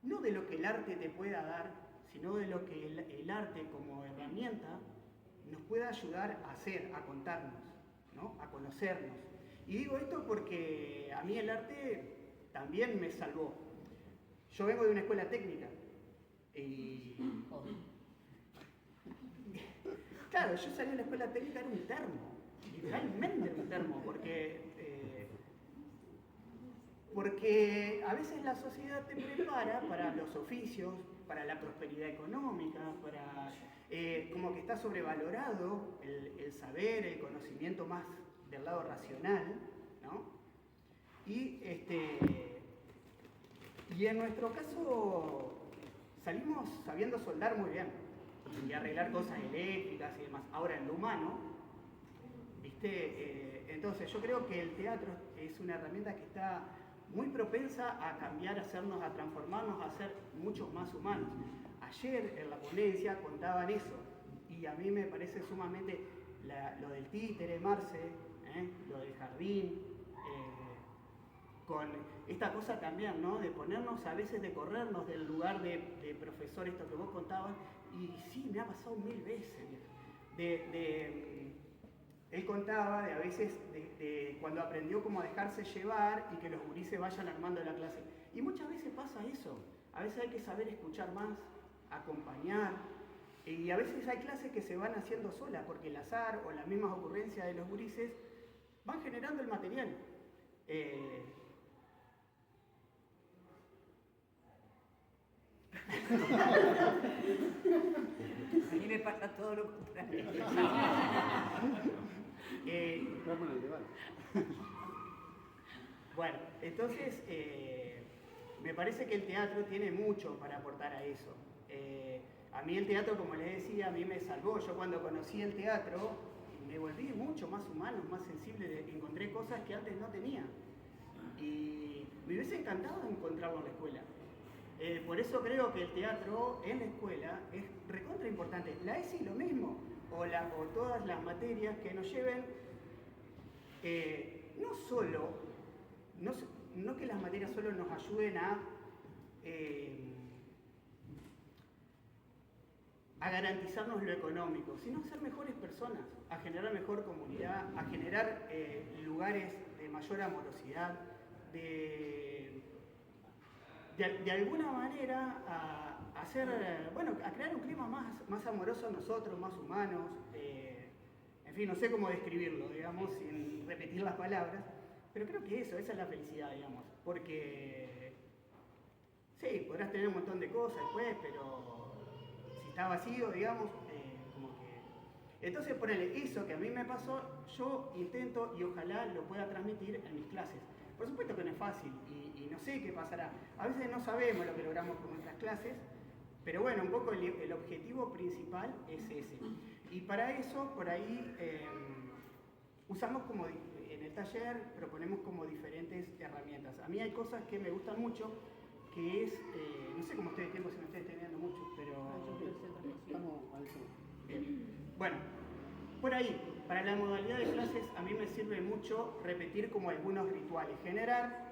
no de lo que el arte te pueda dar, sino de lo que el arte como herramienta nos pueda ayudar a hacer, a contarnos, ¿no? A conocernos. Y digo esto porque a mí el arte también me salvó. Yo vengo de una escuela técnica y... Claro, yo salí de la escuela técnica, era un termo, literalmente era un termo, porque a veces la sociedad te prepara para los oficios, para la prosperidad económica, como que está sobrevalorado el saber, el conocimiento más del lado racional, ¿no? Y en nuestro caso salimos sabiendo soldar muy bien y arreglar cosas eléctricas y demás. Ahora en lo humano, ¿viste? Entonces yo creo que el teatro es una herramienta que está muy propensa a cambiar, a transformarnos, a ser muchos más humanos. Ayer en la ponencia contaban eso y a mí me parece sumamente lo del títere, Marce, lo del jardín, con esta cosa también, ¿no? De ponernos a veces, de corrernos del lugar de profesor, esto que vos contabas, y sí, me ha pasado 1000 veces. Él contaba de a veces de cuando aprendió cómo a dejarse llevar y que los gurises vayan armando la clase. Y muchas veces pasa eso. A veces hay que saber escuchar más, acompañar. Y a veces hay clases que se van haciendo solas porque el azar o las mismas ocurrencias de los gurises van generando el material. A mí me pasa todo lo contrario. Bueno, entonces me parece que el teatro tiene mucho para aportar a eso. A mí el teatro, como les decía, a mí me salvó. Yo cuando conocí el teatro me volví mucho más humano, más sensible, encontré cosas que antes no tenía. Y me hubiese encantado encontrarlo en la escuela. Por eso creo que el teatro en la escuela es recontra importante. La ESI lo mismo, o todas las materias que nos lleven, no que las materias solo nos ayuden a garantizarnos lo económico, sino a ser mejores personas, a generar mejor comunidad, a generar lugares de mayor amorosidad, de alguna manera a crear un clima más amoroso a nosotros, más humanos, en fin, no sé cómo describirlo, digamos, sin repetir las palabras, pero creo que esa es la felicidad, digamos, porque sí, podrás tener un montón de cosas después, pero si está vacío, digamos, como que... Entonces, ponele, eso que a mí me pasó, yo intento y ojalá lo pueda transmitir en mis clases. Por supuesto que no es fácil y no sé qué pasará. A veces no sabemos lo que logramos con nuestras clases, Pero bueno, un poco el objetivo principal es ese. Y para eso, por ahí, usamos como, en el taller, proponemos como diferentes herramientas. A mí hay cosas que me gustan mucho, que es, no sé cómo estoy de tiempo, si me estoy extendiendo mucho, pero... Bueno, por ahí, para la modalidad de clases, a mí me sirve mucho repetir como algunos rituales, generar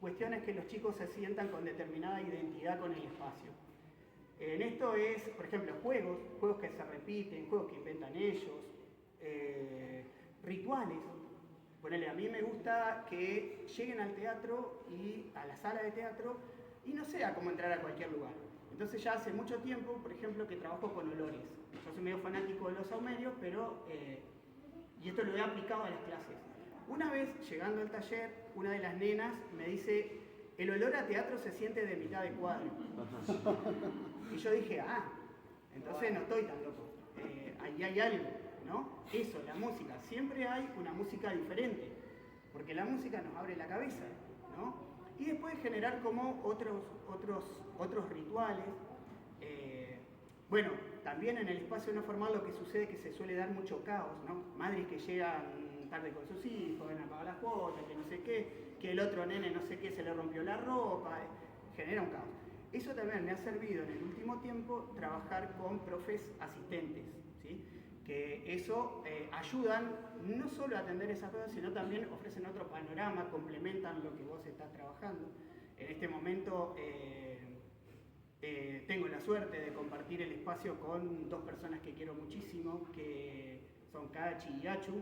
cuestiones que los chicos se sientan con determinada identidad con el espacio. En esto es, por ejemplo, juegos que se repiten, juegos que inventan ellos, rituales. Ponele, a mí me gusta que lleguen al teatro y a la sala de teatro y no sea como entrar a cualquier lugar. Entonces ya hace mucho tiempo, por ejemplo, que trabajo con olores. Yo soy medio fanático de los saumerios, pero, y esto lo he aplicado a las clases. Una vez, llegando al taller, una de las nenas me dice, el olor a teatro se siente de mitad de cuadro. Y yo dije, entonces no estoy tan loco. Ahí hay algo, ¿no? Eso, la música. Siempre hay una música diferente, porque la música nos abre la cabeza, ¿no? Y después generar como otros rituales. Bueno, también en el espacio no formal lo que sucede es que se suele dar mucho caos, ¿no? Madres que llegan tarde con sus hijos, ven a pagar las cuotas, que no sé qué, que el otro nene no sé qué se le rompió la ropa, genera un caos. Eso también me ha servido en el último tiempo trabajar con profes asistentes, ¿sí? Que eso ayudan no solo a atender esas cosas, sino también ofrecen otro panorama, complementan lo que vos estás trabajando. En este momento tengo la suerte de compartir el espacio con dos personas que quiero muchísimo, que son Kachi y Achu,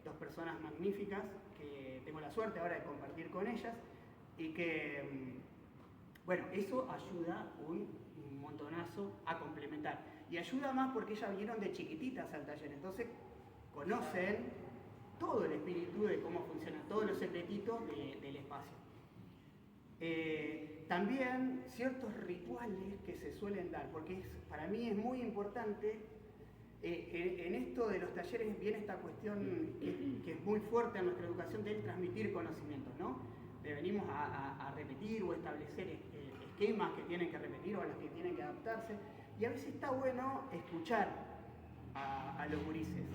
dos personas magníficas que tengo la suerte ahora de compartir con ellas y que, bueno, eso ayuda un montonazo a complementar. Y ayuda más porque ellas vinieron de chiquititas al taller, entonces conocen todo el espíritu de cómo funciona, todos los secretitos del espacio. También ciertos rituales que se suelen dar, porque para mí es muy importante, en esto de los talleres viene esta cuestión que es muy fuerte en nuestra educación de transmitir conocimientos, ¿no? De venimos a repetir o establecer esquemas que tienen que repetir o a los que tienen que adaptarse, y a veces está bueno escuchar a los gurises.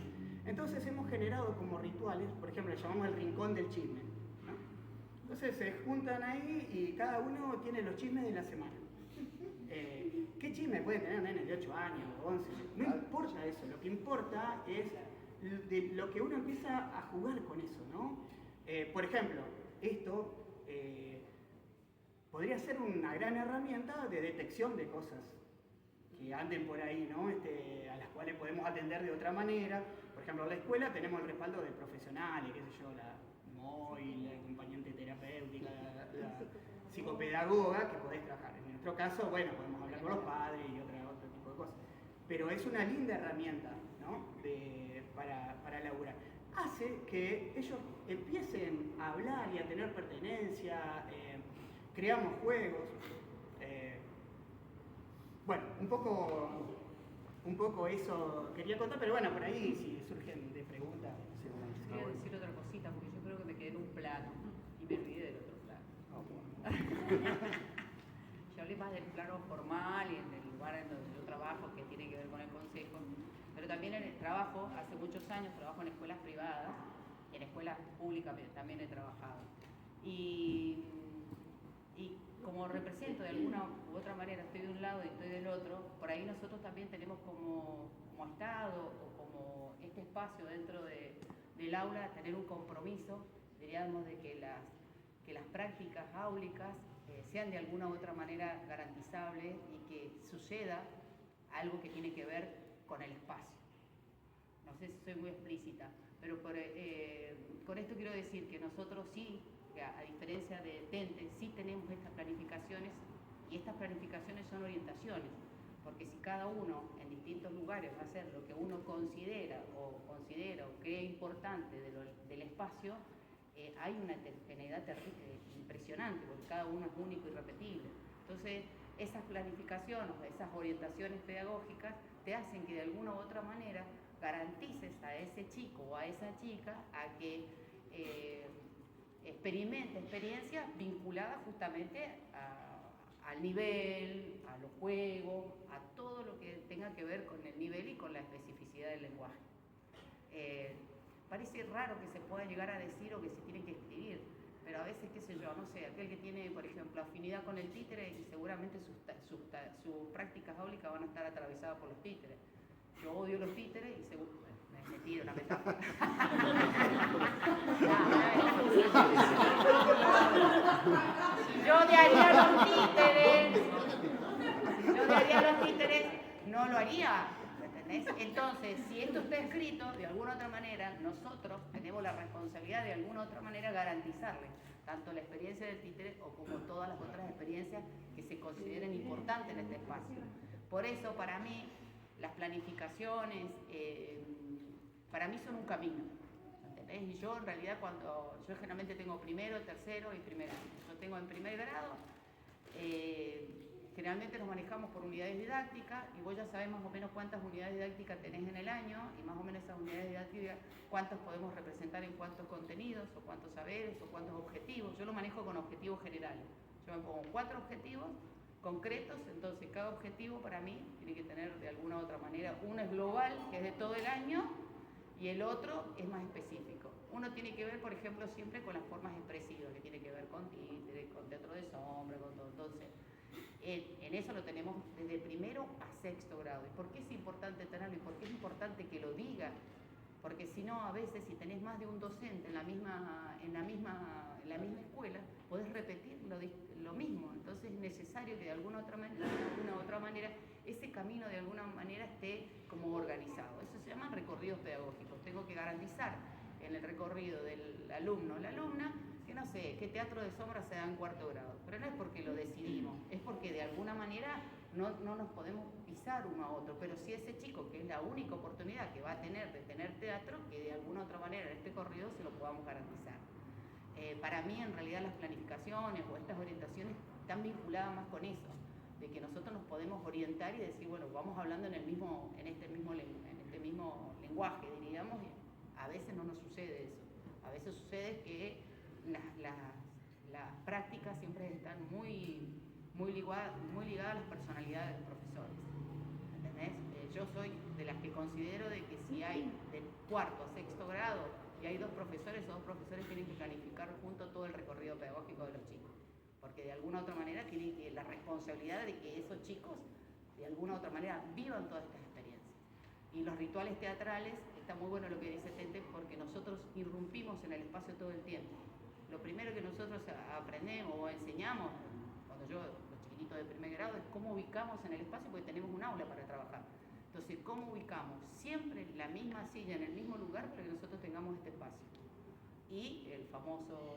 Entonces hemos generado como rituales, por ejemplo, le llamamos el rincón del chisme, ¿no? Entonces se juntan ahí y cada uno tiene los chismes de la semana. ¿Qué chisme puede tener un nene de 8 años, 11? No importa eso, lo que importa es de lo que uno empieza a jugar con eso, ¿no? Por ejemplo, esto podría ser una gran herramienta de detección de cosas que anden por ahí, ¿no? A las cuales podemos atender de otra manera. Por ejemplo, en la escuela tenemos el respaldo de profesionales, qué sé yo, la MOI, la acompañante terapéutica, la psicopedagoga, que podés trabajar. En nuestro caso, bueno, podemos hablar con los padres y otro tipo de cosas. Pero es una linda herramienta, ¿no? Para laburar. Hace que ellos empiecen a hablar y a tener pertenencia, creamos juegos. Bueno, un poco eso quería contar, pero bueno, por ahí si surgen de preguntas. Quería decir otra cosita, porque yo creo que me quedé en un plano y me olvidé del otro plano. Yo hablé más del plano formal y del lugar en donde yo trabajo, que tiene que ver con el consejo, pero también en el trabajo, hace muchos años trabajo en escuelas privadas, en escuelas públicas también he trabajado. Y como represento de alguna u otra manera, estoy de un lado y estoy del otro, por ahí nosotros también tenemos como Estado o como este espacio dentro del aula, tener un compromiso, diríamos, de que las prácticas áulicas sean de alguna u otra manera garantizables y que suceda algo que tiene que ver con el espacio. No sé si soy muy explícita, pero con esto quiero decir que nosotros sí, a diferencia de TENTE, sí tenemos estas planificaciones y estas planificaciones son orientaciones, porque si cada uno en distintos lugares va a hacer lo que uno considera o cree importante del espacio, hay una heterogeneidad impresionante, porque cada uno es único y repetible. Entonces, esas planificaciones, esas orientaciones pedagógicas te hacen que de alguna u otra manera garantices a ese chico o a esa chica a que experimente experiencias vinculadas justamente al nivel, a los juegos, a todo lo que tenga que ver con el nivel y con la especificidad del lenguaje. Parece raro que se pueda llegar a decir o que se tiene que escribir, pero a veces, qué sé yo, no sé, aquel que tiene, por ejemplo, afinidad con el títere, y seguramente sus prácticas áulicas van a estar atravesadas por los títeres. Yo odio los títeres y me tiro una metáfora. Si yo odiaría los títeres, no lo haría. ¿Entendés? Entonces, si esto está escrito, de alguna otra manera, nosotros tenemos la responsabilidad de alguna otra manera garantizarle tanto la experiencia del títere o como todas las otras experiencias que se consideren importantes en este espacio. Por eso, para mí, las planificaciones, para mí son un camino. ¿Entendés? Y yo, en realidad, yo generalmente tengo primero, tercero y primer año. Yo tengo en primer grado, generalmente nos manejamos por unidades didácticas y vos ya sabés más o menos cuántas unidades didácticas tenés en el año y más o menos esas unidades didácticas cuántas podemos representar en cuántos contenidos o cuántos saberes o cuántos objetivos. Yo lo manejo con objetivos generales. Yo me pongo 4 objetivos concretos, entonces cada objetivo para mí tiene que tener de alguna u otra manera, uno es global, que es de todo el año, y el otro es más específico. Uno tiene que ver, por ejemplo, siempre con las formas expresivas, que tiene que ver con títere, con teatro de sombra, con todo. Entonces, en eso lo tenemos desde primero a sexto grado. ¿Y por qué es importante tenerlo? ¿Y por qué es importante que lo diga? Porque si no, a veces, si tenés más de un docente en la misma escuela, podés repetir lo mismo. Entonces es necesario que de alguna otra manera, ese camino de alguna manera esté como organizado. Eso se llaman recorridos pedagógicos. Tengo que garantizar en el recorrido del alumno o la alumna que no sé, qué teatro de sombra se da en cuarto grado. Pero no es porque lo decidimos, es porque de alguna manera no nos podemos pisar uno a otro. Pero si ese chico, que es la única oportunidad que va a tener de tener teatro, que de alguna otra manera en este corrido se lo podamos garantizar. Para mí, en realidad, las planificaciones o estas orientaciones están vinculadas más con eso, de que nosotros nos podemos orientar y decir, bueno, vamos hablando en este mismo lenguaje, diríamos, y a veces no nos sucede eso. A veces sucede que las prácticas siempre están muy ligadas a las personalidades de los profesores. ¿Entendés? Yo soy de las que considero de que si hay del cuarto a sexto grado y hay 2 profesores, esos 2 profesores tienen que planificar junto todo el recorrido pedagógico de los chicos. Porque de alguna u otra manera tienen la responsabilidad de que esos chicos de alguna u otra manera vivan todas estas experiencias. Y los rituales teatrales, está muy bueno lo que dice Tete, porque nosotros irrumpimos en el espacio todo el tiempo. Lo primero que nosotros aprendemos o enseñamos, cuando los chiquititos de primer grado, es cómo ubicamos en el espacio, porque tenemos un aula para trabajar. Entonces, ¿cómo ubicamos? Siempre la misma silla en el mismo lugar para que nosotros tengamos este espacio. Y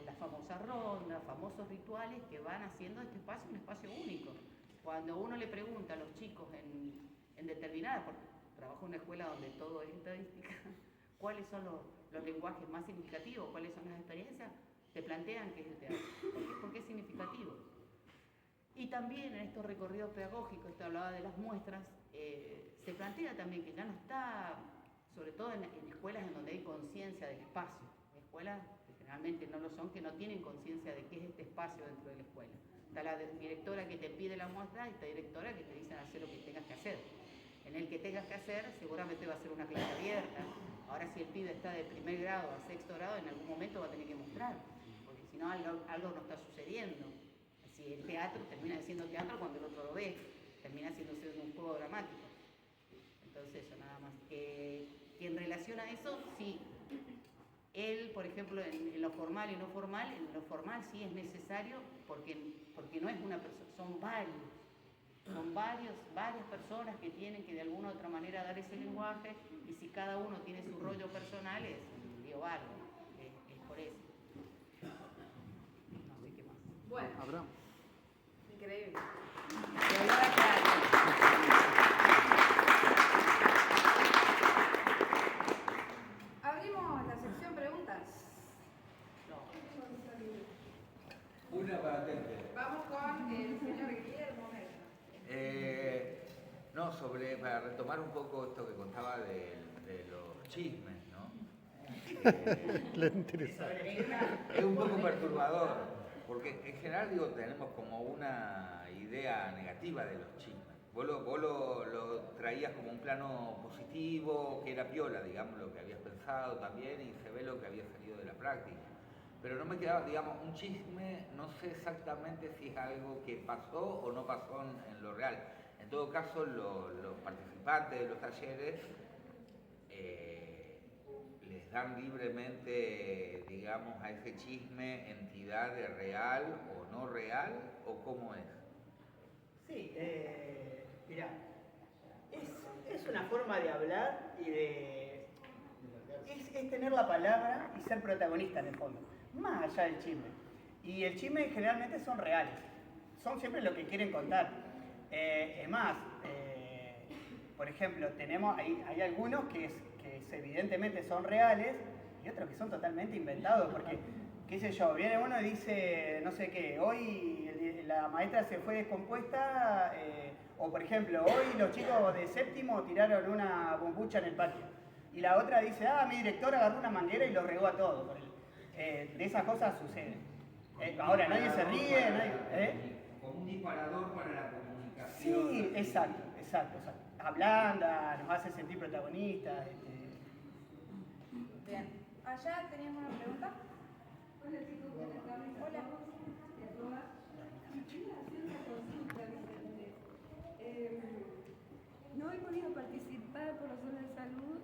las famosas rondas, famosos rituales que van haciendo este espacio un espacio único. Cuando uno le pregunta a los chicos en determinadas, porque trabajo en una escuela donde todo es estadística, cuáles son los lenguajes más significativos, cuáles son las experiencias, te plantean qué es el teatro. ¿Por qué es significativo? Y también en estos recorridos pedagógicos, te hablaba de las muestras, se plantea también que ya no está, sobre todo en escuelas en donde hay conciencia del espacio, escuelas que generalmente no lo son, que no tienen conciencia de qué es este espacio dentro de la escuela. Está la directora que te pide la muestra y esta directora que te dice hacer lo que tengas que hacer. En el que tengas que hacer seguramente va a ser una clase abierta. Ahora si el pibe está de primer grado a sexto grado, en algún momento va a tener que mostrar, porque si no algo no está sucediendo. Si el teatro termina siendo teatro cuando el otro lo ve, termina siendo un juego dramático. Entonces eso nada más. Que en relación a eso, sí, él, por ejemplo, en lo formal y no formal, en lo formal sí es necesario porque no es una persona, son varias personas que tienen que de alguna u otra manera dar ese lenguaje, y si cada uno tiene su rollo personal es un lío bárbaro, es por eso. No sé qué más. Bueno, Abraham. increíble. Abrimos la sección preguntas. Una para Tete. Vamos con el señor Guillermo Mella. No, para retomar un poco esto que contaba de los chismes, ¿no? Le interesa. Es un poco perturbador. Porque en general, digo, tenemos como una idea negativa de los chismes. Vos lo traías como un plano positivo, que era piola, digamos, lo que habías pensado también, y se ve lo que había salido de la práctica. Pero no me quedaba, digamos, un chisme, no sé exactamente si es algo que pasó o no pasó en lo real. En todo caso, los participantes de los talleres les dan libremente, digamos, a ese chisme entidad de real o no real, o cómo es. Sí, mirá, es una forma de hablar y de... Es tener la palabra y ser protagonista en el fondo, más allá del chisme. Y el chisme generalmente son reales, son siempre lo que quieren contar. Es más, por ejemplo, hay algunos que evidentemente son reales y otros que son totalmente inventados, porque, qué sé yo, viene uno y dice, no sé qué, hoy la maestra se fue descompuesta, o por ejemplo, hoy los chicos de séptimo tiraron una bombucha en el patio. Y la otra dice, mi director agarró una manguera y lo regó a todos. De esas cosas suceden. Ahora nadie se ríe, Como un disparador para la comunicación. Sí, exacto. Ablanda, nos hace sentir protagonistas. Bien. Allá teníamos una pregunta. Hola chicos, buenas tardes. Hola. Quería hacer una consulta, Vicente. No he podido participar por razones de salud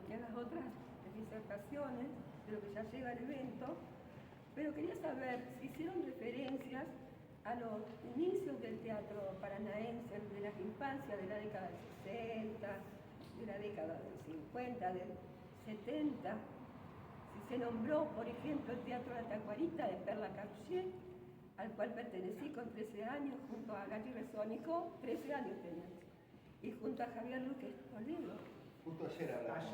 en las otras disertaciones de lo que ya lleva el evento, pero quería saber si hicieron referencias a los inicios del teatro paranaense, de las infancias de la década del 60, de la década del 50, del 70. Si se nombró, por ejemplo, el Teatro La Tacuarita de Perla Caruchet, al cual pertenecí con 13 años, junto a Gatti Resónico, 13 años tenía, y junto a Javier Luque Toledo. Justo ayer hablamos.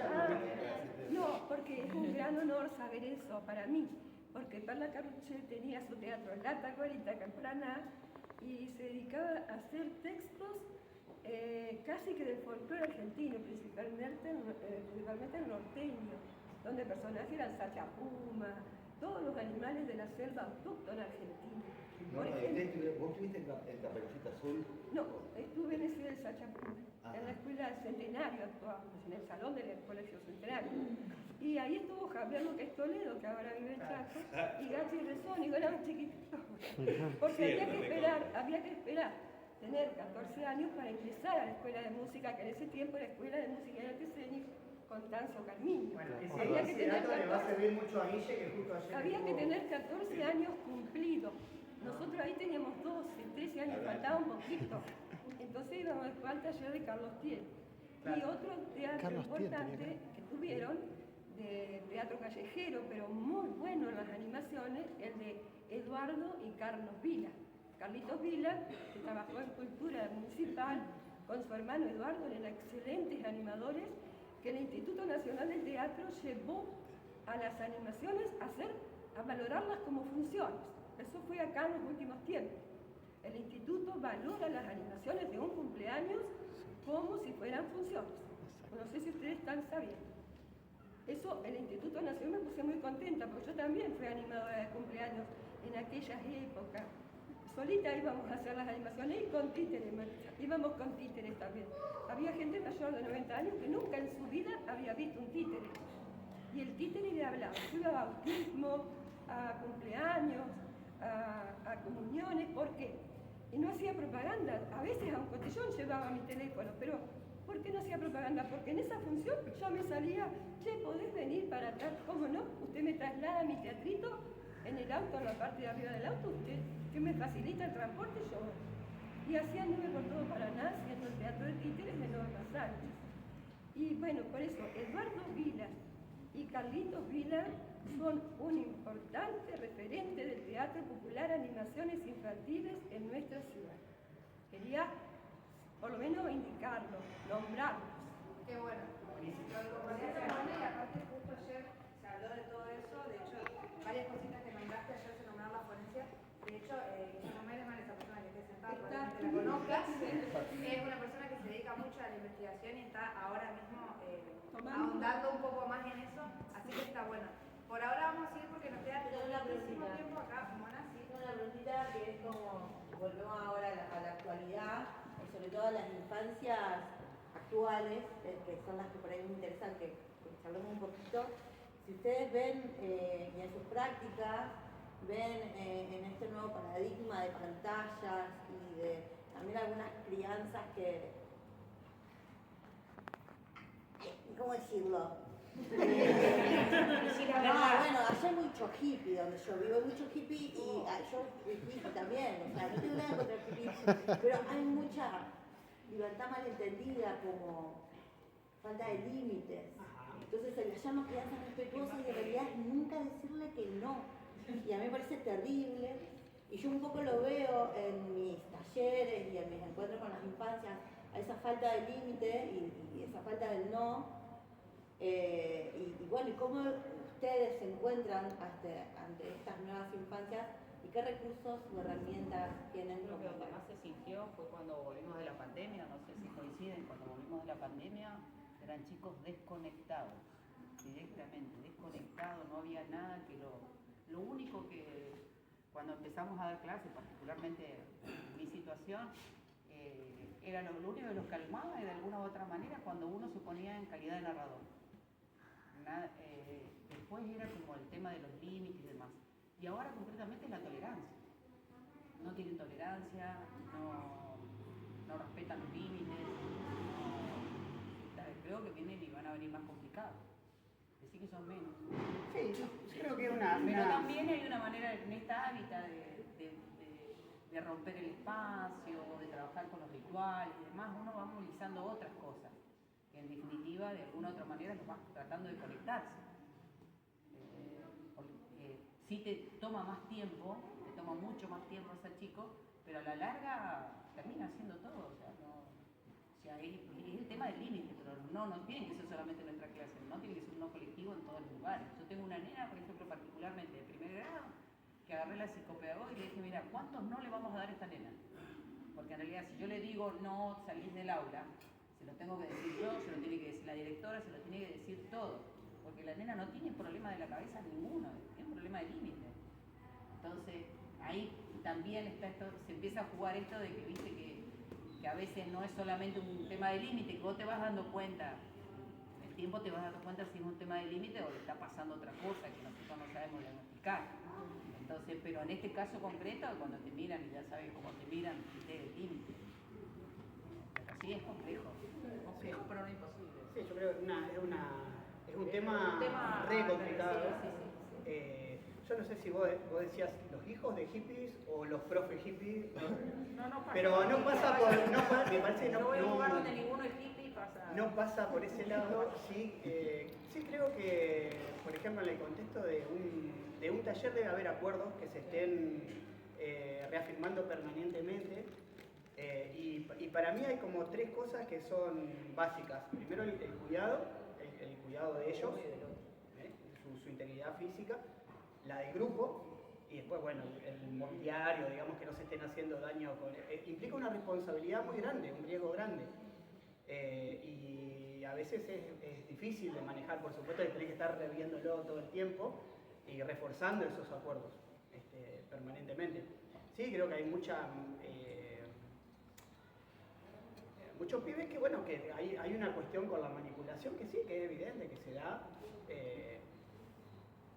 No, porque es un gran honor saber eso para mí, porque Perla Caruchet tenía su teatro La Tacuarita acá en Paraná y se dedicaba a hacer textos casi que del folclore argentino, principalmente el norteño, donde personajes eran Sachapuma, todos los animales de la selva autóctona argentina. No, ¿vos estuviste en Caperucita Azul? No, estuve en ese del Sachapuma, en la escuela Centenario actuamos, en el salón del Colegio Centenario. Y ahí estuvo Javier Luque Toledo, que ahora vive en Chaco, y Gatti Resónico, eran chiquititos. Porque había que esperar tener 14 años para ingresar a la escuela de música, que en ese tiempo era Escuela de Música y Artes Escénicas Constanzo Carmiño. Bueno, ese dato le va a servir mucho a Guille, que justo ayer... Había que tener 14 años cumplidos. Nosotros ahí teníamos 12, 13 años, faltaba un poquito. Entonces íbamos después al taller de Carlos Tiel. Y otro teatro importante que tuvieron, de teatro callejero, pero muy bueno en las animaciones, el de Eduardo y Carlos Vila. Carlitos Vila, que trabajó en Cultura Municipal, con su hermano Eduardo, eran excelentes animadores, que el Instituto Nacional del Teatro llevó a las animaciones a valorarlas como funciones. Eso fue acá en los últimos tiempos. El instituto valora las animaciones de un cumpleaños como si fueran funciones. No sé si ustedes están sabiendo. Eso, el Instituto Nacional, me puse muy contenta, porque yo también fui animadora de cumpleaños en aquellas épocas. Solita íbamos a hacer las animaciones y con títeres, íbamos con títeres también. Había gente mayor de 90 años que nunca en su vida había visto un títere. Y el títere le hablaba. Yo iba a bautismo, a cumpleaños, a comuniones, ¿por qué? Y no hacía propaganda. A veces a un cotillón llevaba mi teléfono, pero ¿por qué no hacía propaganda? Porque en esa función yo me salía, che, ¿podés venir para acá? ¿Cómo no? Usted me traslada a mi teatrito en el auto, en la parte de arriba del auto, usted que me facilita el transporte, yo voy. Y así anduve por todo Paraná, haciendo el teatro de títeres de Norma Sánchez. Y bueno, por eso, Eduardo Vila y Carlitos Vila son un importante referente del teatro popular, animaciones infantiles en nuestra ciudad. Quería, por lo menos, indicarlo, nombrarlos. Qué bueno. Lo compartí y aparte justo ayer se habló de todo eso. De hecho, varias cositas que nombraste ayer se nombraron la ponencia. De hecho, Guillermo Mereman, esa persona que esté sentada, probablemente la conozcas, es una persona que se dedica mucho a la investigación y está ahora mismo ahondando un poco más en eso, así que está bueno. Por ahora vamos a seguir porque nos queda muchísimo tiempo acá, Mona, sí. volvemos ahora a la actualidad, y sobre todo a las infancias actuales, que son las que por ahí me interesan que charlemos un poquito. Si ustedes ven y en sus prácticas, ven en este nuevo paradigma de pantallas y de también algunas crianzas que, ¿cómo decirlo? Bueno, allá hay mucho hippie donde yo vivo, hay mucho hippie y yo hippie también, o sea, no tengo nada contra el hippie, pero hay mucha libertad malentendida, como falta de límites. Entonces se les llama crianzas respetuosas y en realidad es nunca decirle que no. Y a mí me parece terrible, y yo un poco lo veo en mis talleres y en mis encuentros con las infancias, a esa falta de límite y esa falta del no. Y bueno, ¿y cómo ustedes se encuentran ante estas nuevas infancias y qué recursos o herramientas tienen? Creo que donde más se sintió fue cuando volvimos de la pandemia, no sé si coinciden, cuando volvimos de la pandemia eran chicos desconectados, directamente desconectados, no había nada que lo único que cuando empezamos a dar clases, particularmente en mi situación, era lo único que los calmaba y de alguna u otra manera cuando uno se ponía en calidad de narrador. Después era como el tema de los límites y demás. Y ahora concretamente es la tolerancia. No tienen tolerancia, no respetan los límites. Creo que vienen y van a venir más complicados. Decir que son menos. Sí, yo creo que una... Pero también hay una manera en esta hábitat de romper el espacio, de trabajar con los rituales y demás, uno va movilizando otras cosas. Que en definitiva, de alguna u otra manera, los vas tratando de conectarse. Sí te toma más tiempo, te toma mucho más tiempo ser chico, pero a la larga termina haciendo todo. O sea, es el tema del límite, pero no tiene que ser solamente nuestra clase, no tiene que ser un no colectivo en todos los lugares. Yo tengo una nena, por ejemplo, particularmente de primer grado, que agarré la psicopedagoga y le dije, mira, ¿cuántos no le vamos a dar a esta nena? Porque en realidad si yo le digo no salís del aula, se lo tengo que decir yo, se lo tiene que decir la directora, se lo tiene que decir todo. Porque la nena no tiene problema de la cabeza ninguno, tiene un problema de límite. Entonces, ahí también está esto, se empieza a jugar esto de que viste que a veces no es solamente un tema de límite, que vos te vas dando cuenta, el tiempo te vas dando cuenta si es un tema de límite o le está pasando otra cosa que nosotros no sabemos diagnosticar. Entonces, pero en este caso concreto, cuando te miran y ya sabes cómo te miran, te el límite. Pero sí es complejo, pero no imposible. Sí, yo creo que es un tema re complicado. Sí. Yo no sé si vos decías los hijos de hippies o los profes hippies, No pasa. pero no pasa por, me parece que no voy a un lugar donde ninguno es hippie pasa. No pasa por ese lado. Sí, sí creo que, por ejemplo, en el contexto de un taller debe haber acuerdos que se estén reafirmando permanentemente. Y para mí hay como tres cosas que son básicas. Primero el cuidado de ellos, su integridad física, la del grupo, y después, bueno, el mobiliario, digamos, que no se estén haciendo daño. Implica una responsabilidad muy grande, un riesgo grande. Y a veces es difícil de manejar, por supuesto, que tenés que estar reviéndolo todo el tiempo y reforzando esos acuerdos permanentemente. Sí, creo que hay muchos pibes que, bueno, que hay una cuestión con la manipulación que sí, que es evidente, que se da.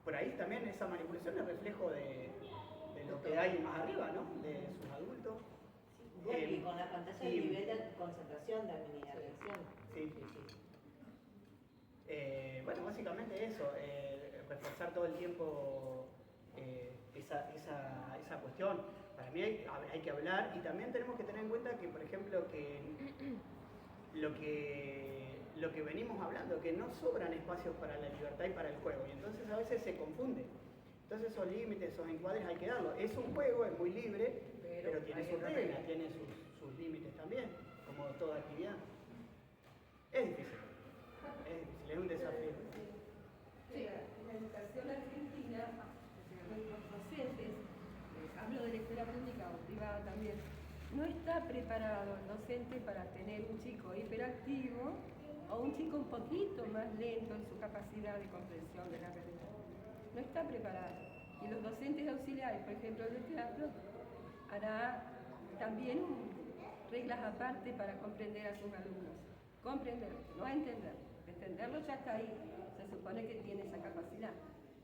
Por ahí también esa manipulación es reflejo de lo que hay más arriba, ¿no? De sus adultos. Bueno, y con la pantalla el nivel de concentración también y de atención. Sí. Bueno, básicamente eso, reforzar todo el tiempo esa cuestión. Para mí hay que hablar y también tenemos que tener en cuenta que, por ejemplo, que lo que venimos hablando, que no sobran espacios para la libertad y para el juego, y entonces a veces se confunde. Entonces esos límites, esos encuadres hay que darlos. Es un juego, es muy libre, pero tiene sus reglas, tiene sus límites también, como toda actividad. Es difícil, es un desafío. Sí, en la educación argentina, los docentes, hablo de la escuela pública o privada también, no está preparado el docente para tener un chico hiperactivo o un chico un poquito más lento en su capacidad de comprensión de la realidad. No está preparado. Y los docentes auxiliares, por ejemplo, de teatro, hará también reglas aparte para comprender a sus alumnos. Comprender, no entender. Entenderlo ya está ahí, se supone que tiene esa capacidad.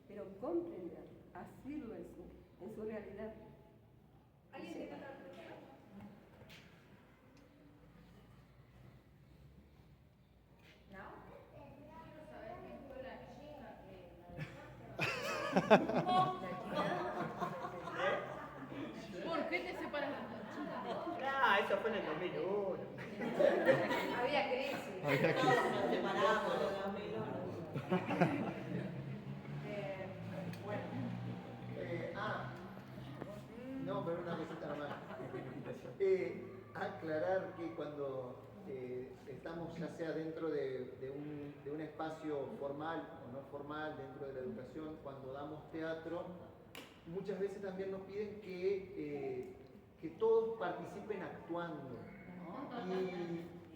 Pero comprender, hacerlo en su realidad. ¿Alguien tiene otra ¿Por qué te separas? Ah, eso fue en el 2001. Había crisis. Nos separamos, Bueno, No, pero una cosita nomás. Aclarar que cuando estamos ya sea dentro de un espacio formal o no formal dentro de la educación, cuando damos teatro, muchas veces también nos piden que todos participen actuando.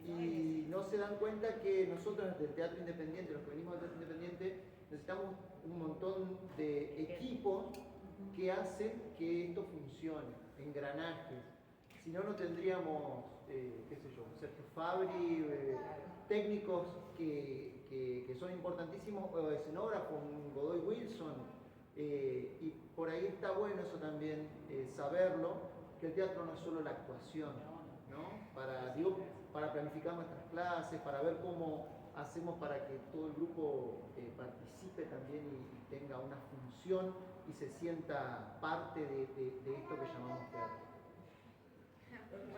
Y no se dan cuenta que nosotros del teatro independiente, los que venimos del teatro independiente, necesitamos un montón de equipos que hacen que esto funcione, engranajes. Si no, no tendríamos, qué sé yo, Sergio Fabri, técnicos que son importantísimos, o escenógrafos, un Godoy Wilson, y por ahí está bueno eso también, saberlo, que el teatro no es solo la actuación, ¿no? Para planificar nuestras clases, para ver cómo hacemos para que todo el grupo participe también y tenga una función y se sienta parte de esto que llamamos teatro.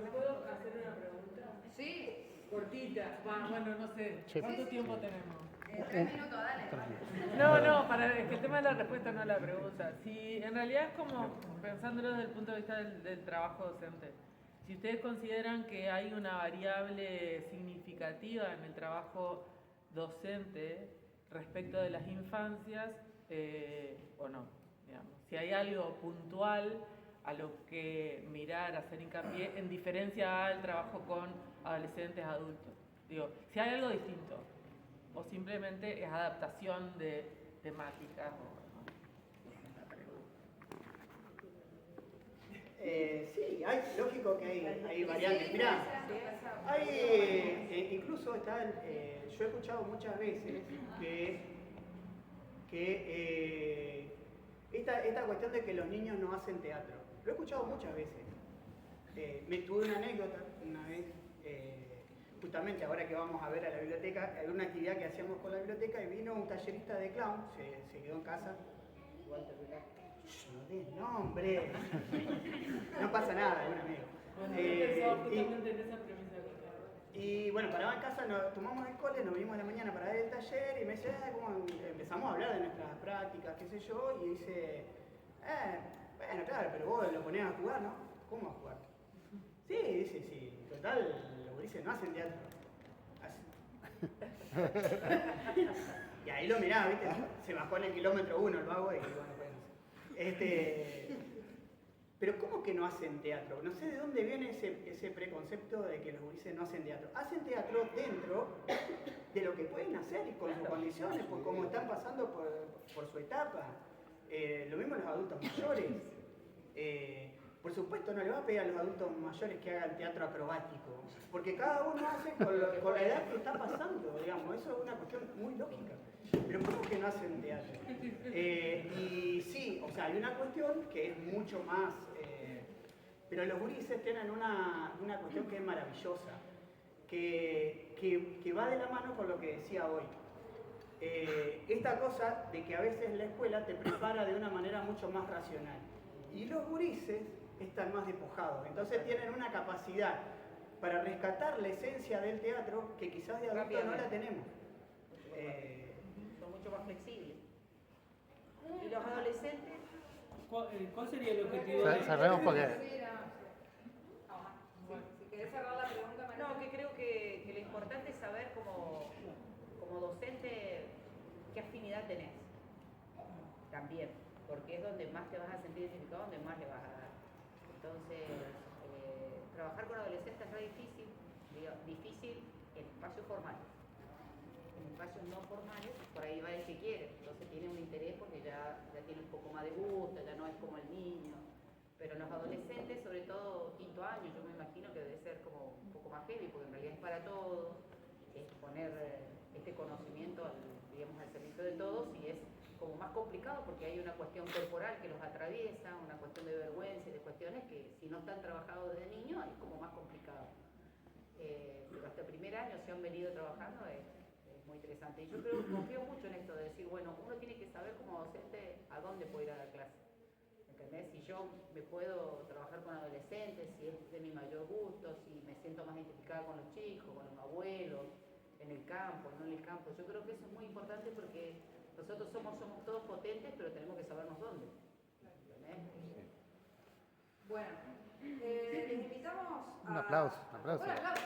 ¿Me puedo hacer una pregunta? sí, Cortita. Bueno, no sé. ¿Cuánto tiempo tenemos? 3 minutos, dale. Es que el tema de la respuesta, no la pregunta. Si en realidad es como pensándolo desde el punto de vista del trabajo docente. Si ustedes consideran que hay una variable significativa en el trabajo docente respecto de las infancias, o no, digamos. Si hay algo puntual a lo que mirar, hacer hincapié, en diferencia al trabajo con adolescentes, adultos. Digo, si hay algo distinto, o simplemente es adaptación de temáticas. Sí, lógico que hay variantes. Mirá, incluso yo he escuchado muchas veces que esta cuestión de que los niños no hacen teatro. Lo he escuchado muchas veces. Tuve una anécdota una vez, justamente ahora que vamos a ver a la biblioteca, hay una actividad que hacíamos con la biblioteca y vino un tallerista de clown, se quedó en casa. No des nombre. No pasa nada, es un amigo. Bueno, yo pensaba justamente en esa premisa. Y bueno, paraba en casa, nos tomamos el cole, nos vinimos a la mañana para ver el taller y me dice, empezamos a hablar de nuestras prácticas, qué sé yo, y dice, bueno, claro, pero vos lo ponés a jugar, ¿no? ¿Cómo a jugar? Sí, dice, sí, total, los gurises no hacen teatro. Y ahí lo miraba, ¿viste? Se bajó en el kilómetro 1 el vago y bueno, pero ¿cómo que no hacen teatro? No sé de dónde viene ese preconcepto de que los gurises no hacen teatro. Hacen teatro dentro de lo que pueden hacer y con sus condiciones, por cómo están pasando por su etapa. Lo mismo los adultos mayores. Por supuesto no le va a pedir a los adultos mayores que hagan teatro acrobático, porque cada uno hace con la edad que está pasando, digamos. Eso es una cuestión muy lógica. Pero ¿cómo que no hacen teatro? Y sí, o sea, hay una cuestión que es mucho más... pero los gurises tienen una cuestión que es maravillosa, que va de la mano con lo que decía hoy. Esta cosa de que a veces la escuela te prepara de una manera mucho más racional. Y los gurises están más despojados. Entonces tienen una capacidad para rescatar la esencia del teatro que quizás de adultos no la tenemos. Son mucho más flexibles. ¿Y los adolescentes? ¿Cuál sería el objetivo? Cerremos porque... Si querés cerrar la pregunta, María. No, que creo que lo importante es saber como docente qué afinidad tenés. También, porque es donde más te vas a sentir identificado, donde más le vas a dar. Entonces, trabajar con adolescentes es re difícil en espacios formales. En espacios no formales, por ahí va el que quiere, entonces tiene un interés porque ya tiene un poco más de gusto, ya no es como el niño. Pero en los adolescentes, sobre todo quinto año, yo me imagino que debe ser como un poco más heavy, porque en realidad es para todos, es poner este conocimiento digamos, al servicio de todos, y es como más complicado porque hay una cuestión corporal que los atraviesa, una cuestión de vergüenza y de cuestiones que si no están trabajados desde niños es como más complicado. Pero hasta el primer año se han venido trabajando, es muy interesante. Y yo creo, confío mucho en esto de decir, bueno, uno tiene que saber como docente a dónde puede ir a dar clase. ¿Entendés? Si yo me puedo trabajar con adolescentes, si es de mi mayor gusto, si me siento más identificada con los chicos, con los abuelos, en el campo, no en el campo. Yo creo que eso es muy importante porque nosotros somos todos potentes, pero tenemos que sabernos dónde. ¿Entendés? Bueno, les invitamos a... Un aplauso, un aplauso. Un aplauso.